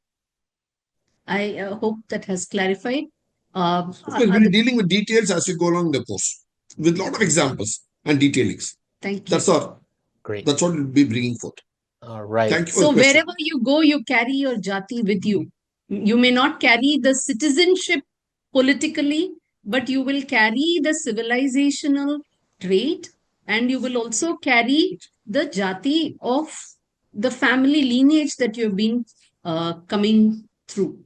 C: I hope that has clarified.
B: We'll be dealing with details as we go along the course. with a lot of examples and detailings.
C: Thank you.
A: Great.
B: That's what we'll be bringing forth.
A: All right.
B: Thank you for
C: So
B: the question.
C: wherever you go, you carry your jati with you. You may not carry the citizenship politically, but you will carry the civilizational trait, and you will also carry the jati of the family lineage that you've been coming through.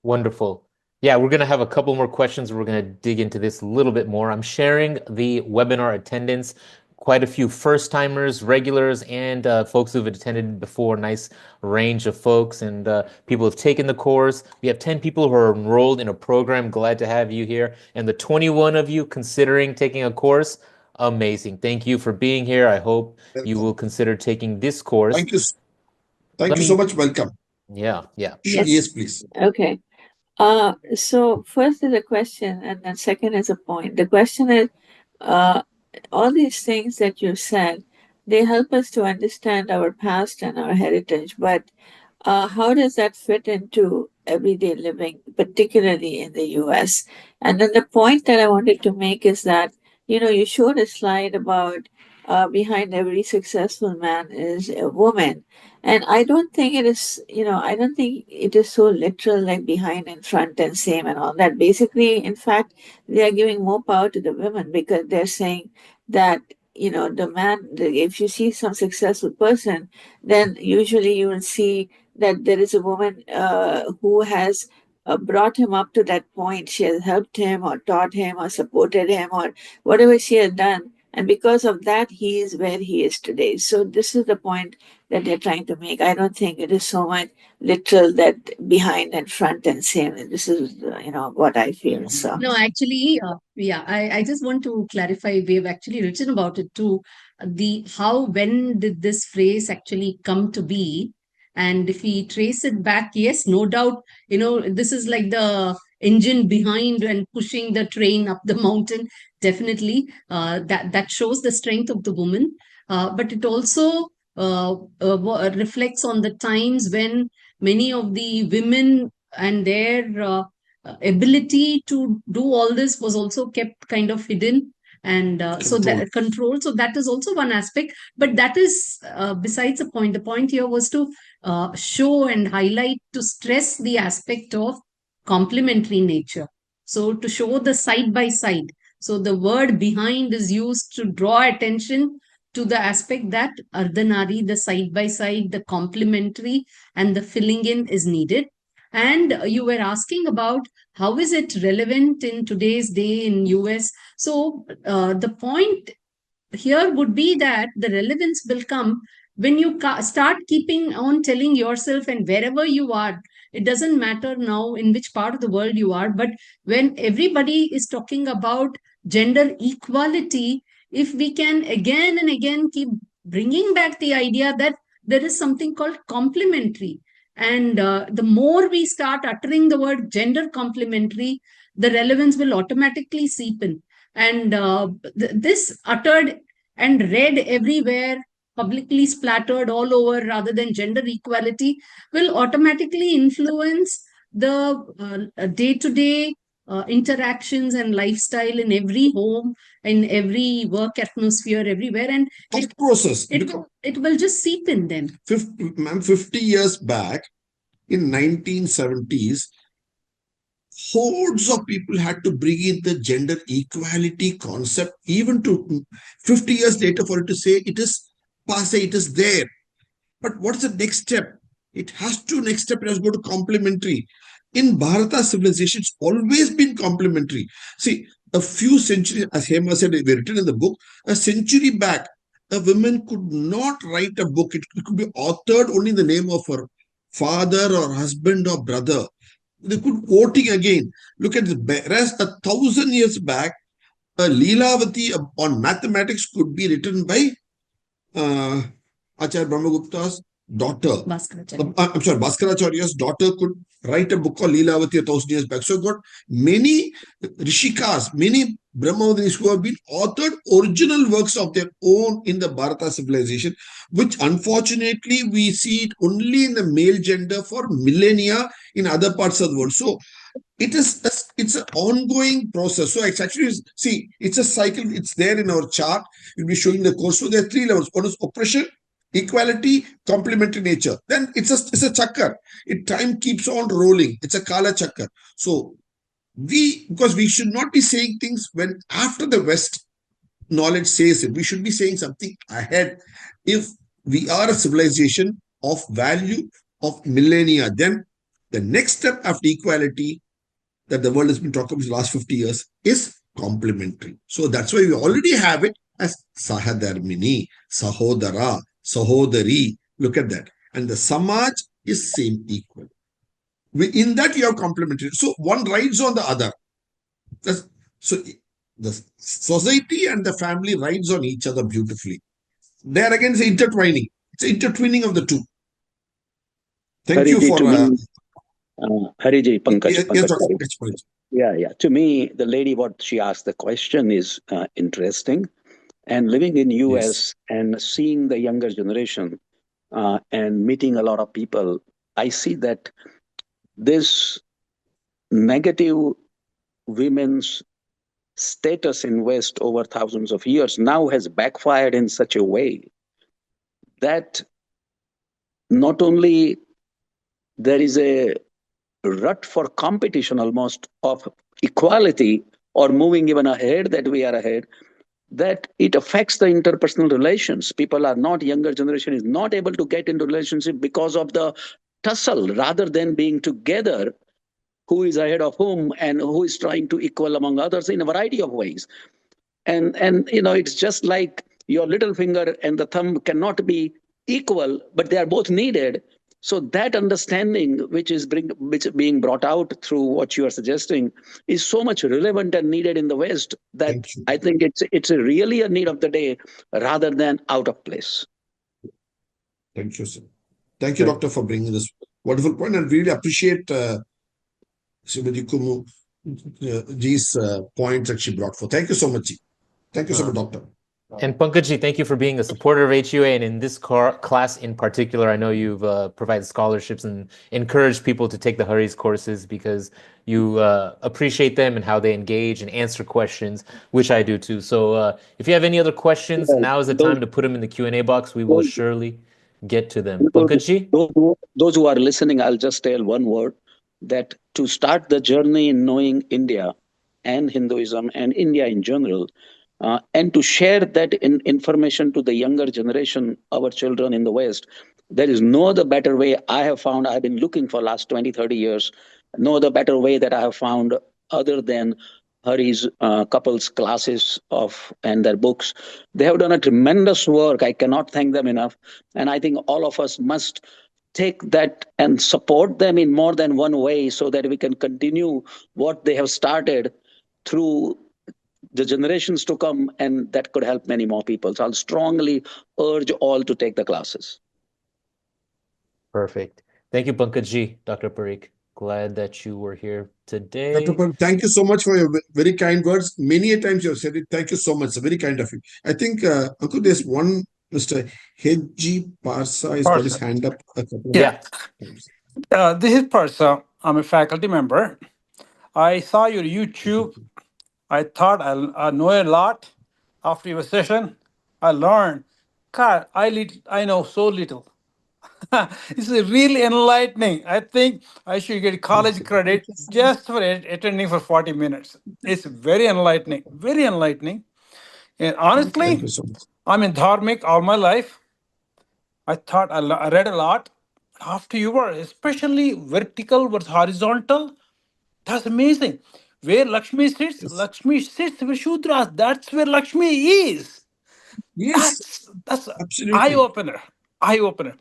A: Wonderful. Yeah, we're going to have a couple more questions. We're going to dig into this a little bit more. I'm sharing the webinar attendance. Quite a few first-timers, regulars, and folks who've attended before. Nice range of folks, and people have taken the course. We have 10 people who are enrolled in a program. Glad to have you here. And the 21 of you considering taking a course, amazing. Thank you for being here. I hope you will consider taking this course.
B: Thank you. Thank you so much. Welcome.
A: Yeah.
B: Yes, please.
F: Okay. So first is a question, and then second is a point. The question is, all these things that you said, they help us to understand our past and our heritage, but how does that fit into everyday living, particularly in the US? And then the point that I wanted to make is that, you showed a slide about behind every successful man is a woman. And I don't think it is, I don't think it is so literal like behind and front and same and all that. Basically, in fact, they are giving more power to the women because they're saying that, the man, if you see some successful person, then usually you will see that there is a woman who has brought him up to that point. She has helped him or taught him or supported him or whatever she has done. And because of that, he is where he is today. So this is the point that they're trying to make. I don't think it is so much literal that behind and front and same. This is, what I feel. So
C: No, actually, I just want to clarify. We have actually written about it too. When did this phrase actually come to be? And if we trace it back, yes, no doubt, this is like the engine behind and pushing the train up the mountain. Definitely, that shows the strength of the woman. But it also reflects on the times when many of the women and their ability to do all this was also kept kind of hidden, and so that control. So that is also one aspect, but that is besides the point. The point here was to show and highlight, to stress the aspect of complementary nature. So to show the side by side. So the word behind is used to draw attention to the aspect that Ardhanari, the side by side, the complementary and the filling in is needed. And you were asking about how is it relevant in today's day in US. So the point here would be that the relevance will come when you start keeping on telling yourself, and wherever you are, it doesn't matter now in which part of the world you are, but when everybody is talking about gender equality, if we can again and again keep bringing back the idea that there is something called complementary, and the more we start uttering the word gender complementary, the relevance will automatically seep in. And this uttered and read everywhere, publicly splattered all over, rather than gender equality, will automatically influence the day-to-day interactions and lifestyle in every home, in every work atmosphere, everywhere. And it will just seep in then.
B: 50 years back, in 1970s, hordes of people had to bring in the gender equality concept, even to 50 years later for it to say it is passe, it is there. But what's the next step? It has to go to complementary. In Bharata civilization, it's always been complementary. See, a few centuries, as Hema said, written in the book, a century back, a woman could not write a book. It could be authored only in the name of her father or husband or brother. They could quoting again. Look at the rest. 1,000 years back, a Leelavati on mathematics could be written by Acharya Brahmagupta's daughter. I'm sorry, Bhaskaracharya's daughter could write a book called Leelavati 1,000 years back. So got many Rishikas, many Brahmavatis who have been authored original works of their own in the Bharata civilization, which unfortunately we see it only in the male gender for millennia in other parts of the world. So it's an ongoing process. So it's actually, see, it's a cycle. It's there in our chart. We'll be showing the course. So there are three levels. One is oppression, equality, complementary nature. Then it's a chakra. It time keeps on rolling. It's a kala chakra. So because we should not be saying things when after the West knowledge says it. We should be saying something ahead. If we are a civilization of value of millennia, then the next step after equality that the world has been talking about the last 50 years is complementary. So that's why we already have it as Sahadarmini, Sahodara, Sahodari. Look at that. And the Samaj is same equal. In that you have complementary. So one rides on the other. So the society and the family rides on each other beautifully. There again is intertwining. It's intertwining of the two. Thank you
G: Hariji,
B: for
G: to me, Hariji,
B: yes,
G: Pankaj,
B: Dr.
G: sorry.
B: Pankaj.
G: Yeah. To me, the lady, what she asked, the question is interesting. And living in
B: Yes.
G: US and seeing the younger generation and meeting a lot of people, I see that this negative women's status in West over thousands of years now has backfired in such a way that not only there is a rut for competition almost of equality or moving even ahead that we are ahead, that it affects the interpersonal relations. People are not, younger generation is not able to get into relationship because of the tussle rather than being together, who is ahead of whom and who is trying to equal among others in a variety of ways. And it's just like your little finger and the thumb cannot be equal, but they are both needed. So that understanding which being brought out through what you are suggesting is so much relevant and needed in the West that
B: Thank you.
G: I think it's really a need of the day rather than out of place.
B: Thank you, sir. Thank you, Doctor, for bringing this wonderful point, and really appreciate Srimati Kumu Ji's points that she brought forth. Thank you so much, Ji. Thank you so much, Doctor.
A: And Pankajji, thank you for being a supporter of HUA. And in this class in particular, I know you've provided scholarships and encouraged people to take the Hari's courses because you appreciate them and how they engage and answer questions, which I do too. So if you have any other questions, now is the time to put them in the Q&A box. We will surely get to them. Pankajji?
G: Those who are listening, I'll just tell one word, that to start the journey in knowing India and Hinduism and India in general, and to share that information to the younger generation, our children in the West, there is no other better way I have found. I've been looking for last 20, 30 years, no other better way that I have found other than Hari's couples classes of and their books. They have done a tremendous work. I cannot thank them enough. And I think all of us must take that and support them in more than one way so that we can continue what they have started through the generations to come, and that could help many more people. So I'll strongly urge all to take the classes.
A: Perfect. Thank you, Pankajji. Dr. Parikh, glad that you were here today.
B: Dr. Pan, thank you so much for your very kind words. Many a times you have said it. Thank you so much. It's very kind of you. I think, Uncle, there's one Mr. Hedji Parsa has got his hand up a couple of
H: Yeah.
B: times.
H: This is Parsa. I'm a faculty member. I saw your YouTube. I thought I know a lot. After your session, I learned. God, I know so little. It's really enlightening. I think I should get college credit just for attending for 40 minutes. It's very enlightening. Very enlightening. And
B: Thank
H: honestly,
B: you so much.
H: I'm in Dharmic all my life. I thought I read a lot. After you were, especially vertical versus horizontal, that's amazing. Where
B: Yes.
H: Lakshmi sits with Shudras. That's where Lakshmi is.
B: Yes,
H: That's eye
B: absolutely.
H: opener. Eye opener.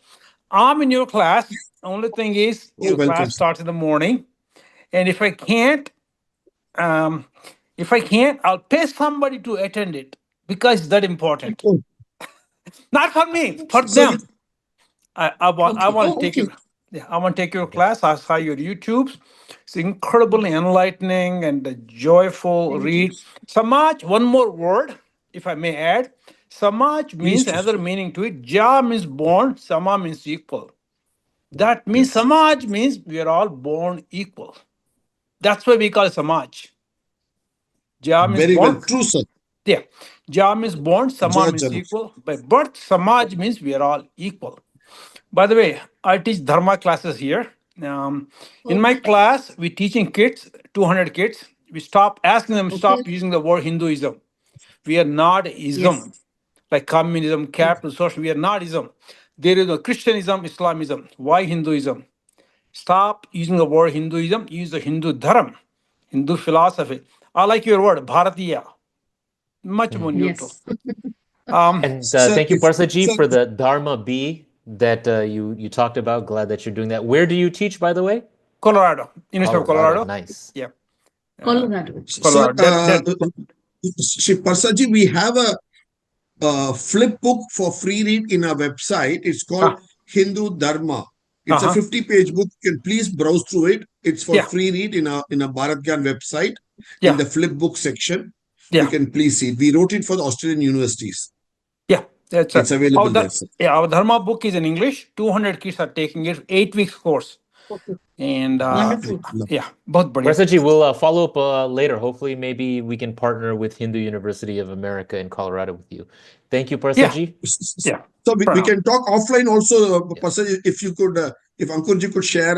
H: I'm in your class. Only thing is,
B: Oh,
H: your
B: welcome,
H: class
B: sir.
H: starts in the morning, and um, if I can't, I'll pay somebody to attend it because it's that important.
B: Oh,
H: Not for me, for
B: so you,
H: them. I
B: okay.
H: want to
B: Oh,
H: take
B: okay.
H: your yeah, I want to take your class. I saw your YouTubes. It's incredibly enlightening and a joyful
B: Thank you.
H: read. Samaj, one more word, if I may add. Samaj
B: Please
H: means
B: do.
H: another meaning to it. Ja means born, Sama means equal. That means
B: Yes.
H: Samaj means we are all born equal. That's why we call it Samaj. Ja means
B: Very well.
H: born.
B: True, sir.
H: Yeah. Ja means born, Sama
B: Jai
H: means
B: Jana.
H: equal. By birth, Samaj means we are all equal. By the way, I teach Dharma classes here. In my
C: Okay.
H: class, we teaching kids, 200 kids. We stop asking them
C: Okay.
H: stop using the word Hinduism. We are not
C: Yes.
H: ism, like communism,
C: Yes.
H: capital, social. We are not ism. There is a Christianism, Islamism. Why Hinduism? Stop using the word Hinduism. Use the Hindu Dharam, Hindu philosophy. I like your word, Bharatiya. Much more neutral.
C: Yes.
A: And
B: Sir,
A: thank you, Parsaji,
B: sir,
A: for the Dharma B that you talked about. Glad that you're doing that. Where do you teach, by the way?
H: Colorado, University of
A: Colorado.
H: Colorado.
A: Nice.
H: Yeah,
C: Colorado.
B: sir,
H: Colorado. That
B: Shri Parsaji, we have a flip book for free read in our website. It's called
H: uh,
B: Hindu Dharma. It's a
H: uh-huh.
B: 50-page book. You can please browse through it. It's for
H: Yeah,
B: free read in a BharathGyan website in
H: yeah,
B: the flip book section. You
H: yeah,
B: can please see it. We wrote it for the Australian universities.
H: yeah. That's
B: It's available there, sir.
H: our Dharma book is in English. 200 kids are taking it. 8 weeks course,
C: Okay.
H: and
B: Lovely,
C: Wonderful.
B: lovely.
H: yeah, both brilliant.
A: Parsaji, we'll follow up later. Hopefully, maybe we can partner with Hindu University of America in Colorado with you. Thank you,
H: Yeah,
A: Parsaji.
H: yeah.
B: So we
H: Pranam.
B: can talk offline also,
A: Yeah.
B: Parsaji, if you could, if Ankurji could share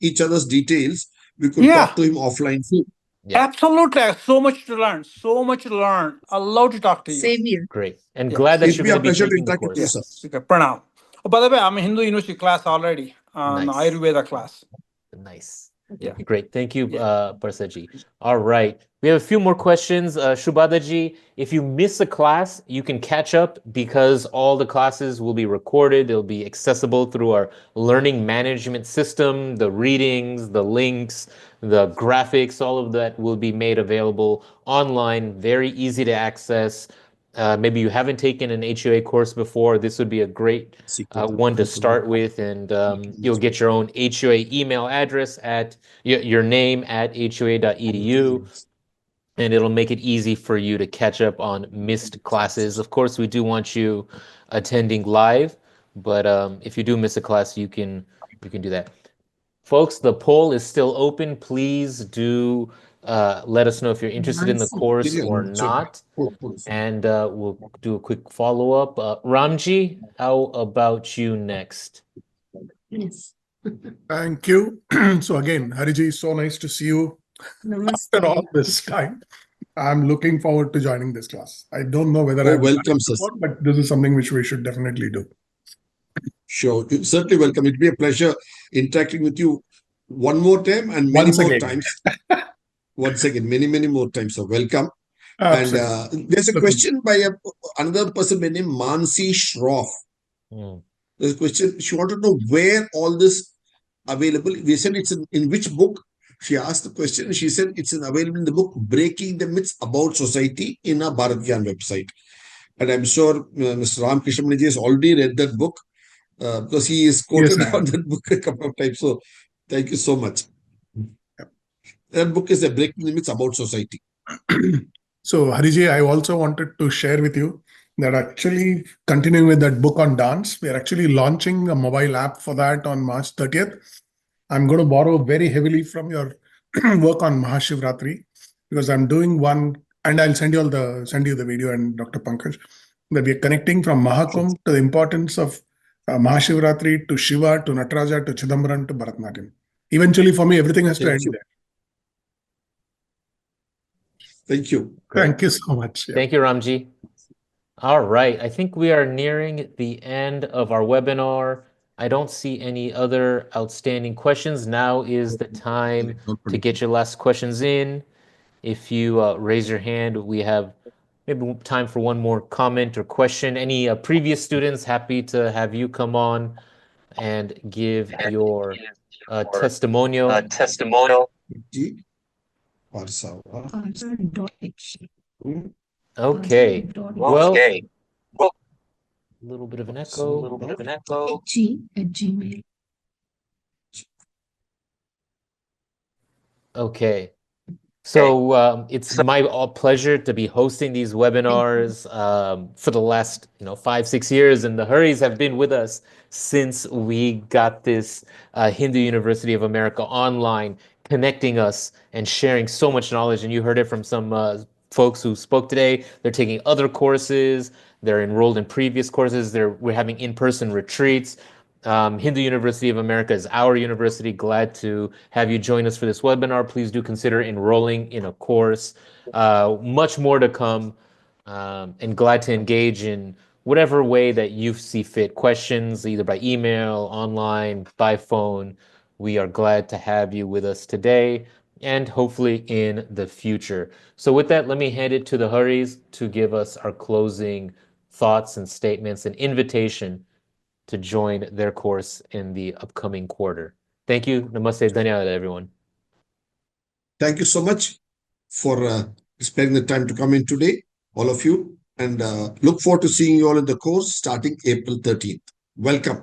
B: each other's details, we could
H: Yeah,
B: talk to him offline too.
A: Yeah.
H: absolutely. I have so much to learn. So much to learn. I love to talk to you.
C: Same here.
A: Great. And
H: Yeah.
A: glad that
B: It'd
A: you're
B: be
A: going
B: a
A: to be
B: pleasure to
A: taking the
B: interact with you,
H: Yeah.
B: sir.
A: courses.
H: Okay. Pranam. Oh, by the way, I'm a Hindu University class already on
A: Nice.
H: Ayurveda class.
A: Nice.
H: Yeah.
A: Great. Thank you,
H: Yeah.
A: Parsaji. All right. We have a few more questions. Shubhadaji, if you miss a class, you can catch up because all the classes will be recorded. They'll be accessible through our learning management system. The readings, the links, the graphics, all of that will be made available online, very easy to access. Maybe you haven't taken an HUA course before. This would be a great one to start with, and you'll get your own HUA email address at your name at hua.edu, and it'll make it easy for you to catch up on missed classes. Of course, we do want you attending live, but if you do miss a class, you can do that. Folks, the poll is still open. Please do let us know if you're interested in the
C: Nancy.
A: course or not, and we'll do a quick follow-up. Ramji, how about you next?
C: Yes.
I: Thank you. So again, Hariji, so nice to see you after all
C: Namaste.
I: this time. I'm looking forward to joining this class. I don't know whether
B: Oh,
I: I've done
B: welcome,
I: it
B: sir.
I: before, but this is something which we should definitely do.
B: Sure. You're certainly welcome. It'd be a pleasure interacting with you one more time and many
I: Once
B: more
I: again.
B: times. Once again, many more times. So welcome.
I: Absolutely.
B: And there's a
I: Looking-
B: question by another person by name Mansi Shroff. There's a question. She wanted to know where all this available. We said it's in which book. She asked the question. She said it's available in the book Breaking the Myths About Society in our BharathGyan website. And I'm sure Mr. Ram Krishnamurti has already read that book because he is quoted
I: Yes, I
B: on
I: have.
B: that book a couple of times. So thank you so much.
I: Yep.
B: That book is Breaking the Myths About Society.
I: So Hariji, I also wanted to share with you that actually continuing with that book on dance, we are actually launching a mobile app for that on March 30th. I'm going to borrow very heavily from your work on Mahashivratri because I'm doing one, and I'll send you the video and Dr. Pankaj, that we are connecting from Mahakumbh to the importance of Mahashivratri to Shiva to Nataraja to Chidambaram to Bharatanatyam. Eventually, for me, everything has to end there.
B: Thank you.
I: Thank you so much. Yeah.
A: Thank you, Ramji. All right, I think we are nearing the end of our webinar. I don't see any other outstanding questions. Now is the time to get your last questions in. If you raise your hand, we have maybe time for one more comment or question. Any previous students, happy to have you come on and give your testimonial. Okay. Well, a little bit of an echo.
C: At Gmail.
A: Okay. So it's my pleasure to be hosting these webinars for the last 5-6 years, and the Haris have been with us since we got this Hindu University of America online connecting us and sharing so much knowledge. And you heard it from some folks who spoke today. They're taking other courses. They're enrolled in previous courses. We're having in-person retreats. Hindu University of America is our university. Glad to have you join us for this webinar. Please do consider enrolling in a course. Much more to come, and glad to engage in whatever way that you see fit. Questions either by email, online, by phone. We are glad to have you with us today and hopefully in the future. So with that, let me hand it to the Haris to give us our closing thoughts and statements and invitation to join their course in the upcoming quarter. Thank you. Namaste. Dhanyawad, everyone.
B: Thank you so much for spending the time to come in today, all of you. And look forward to seeing you all in the course starting April 13th. Welcome.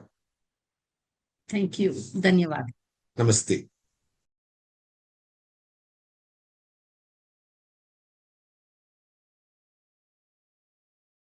C: Thank you. Dhanyavad.
B: Namaste.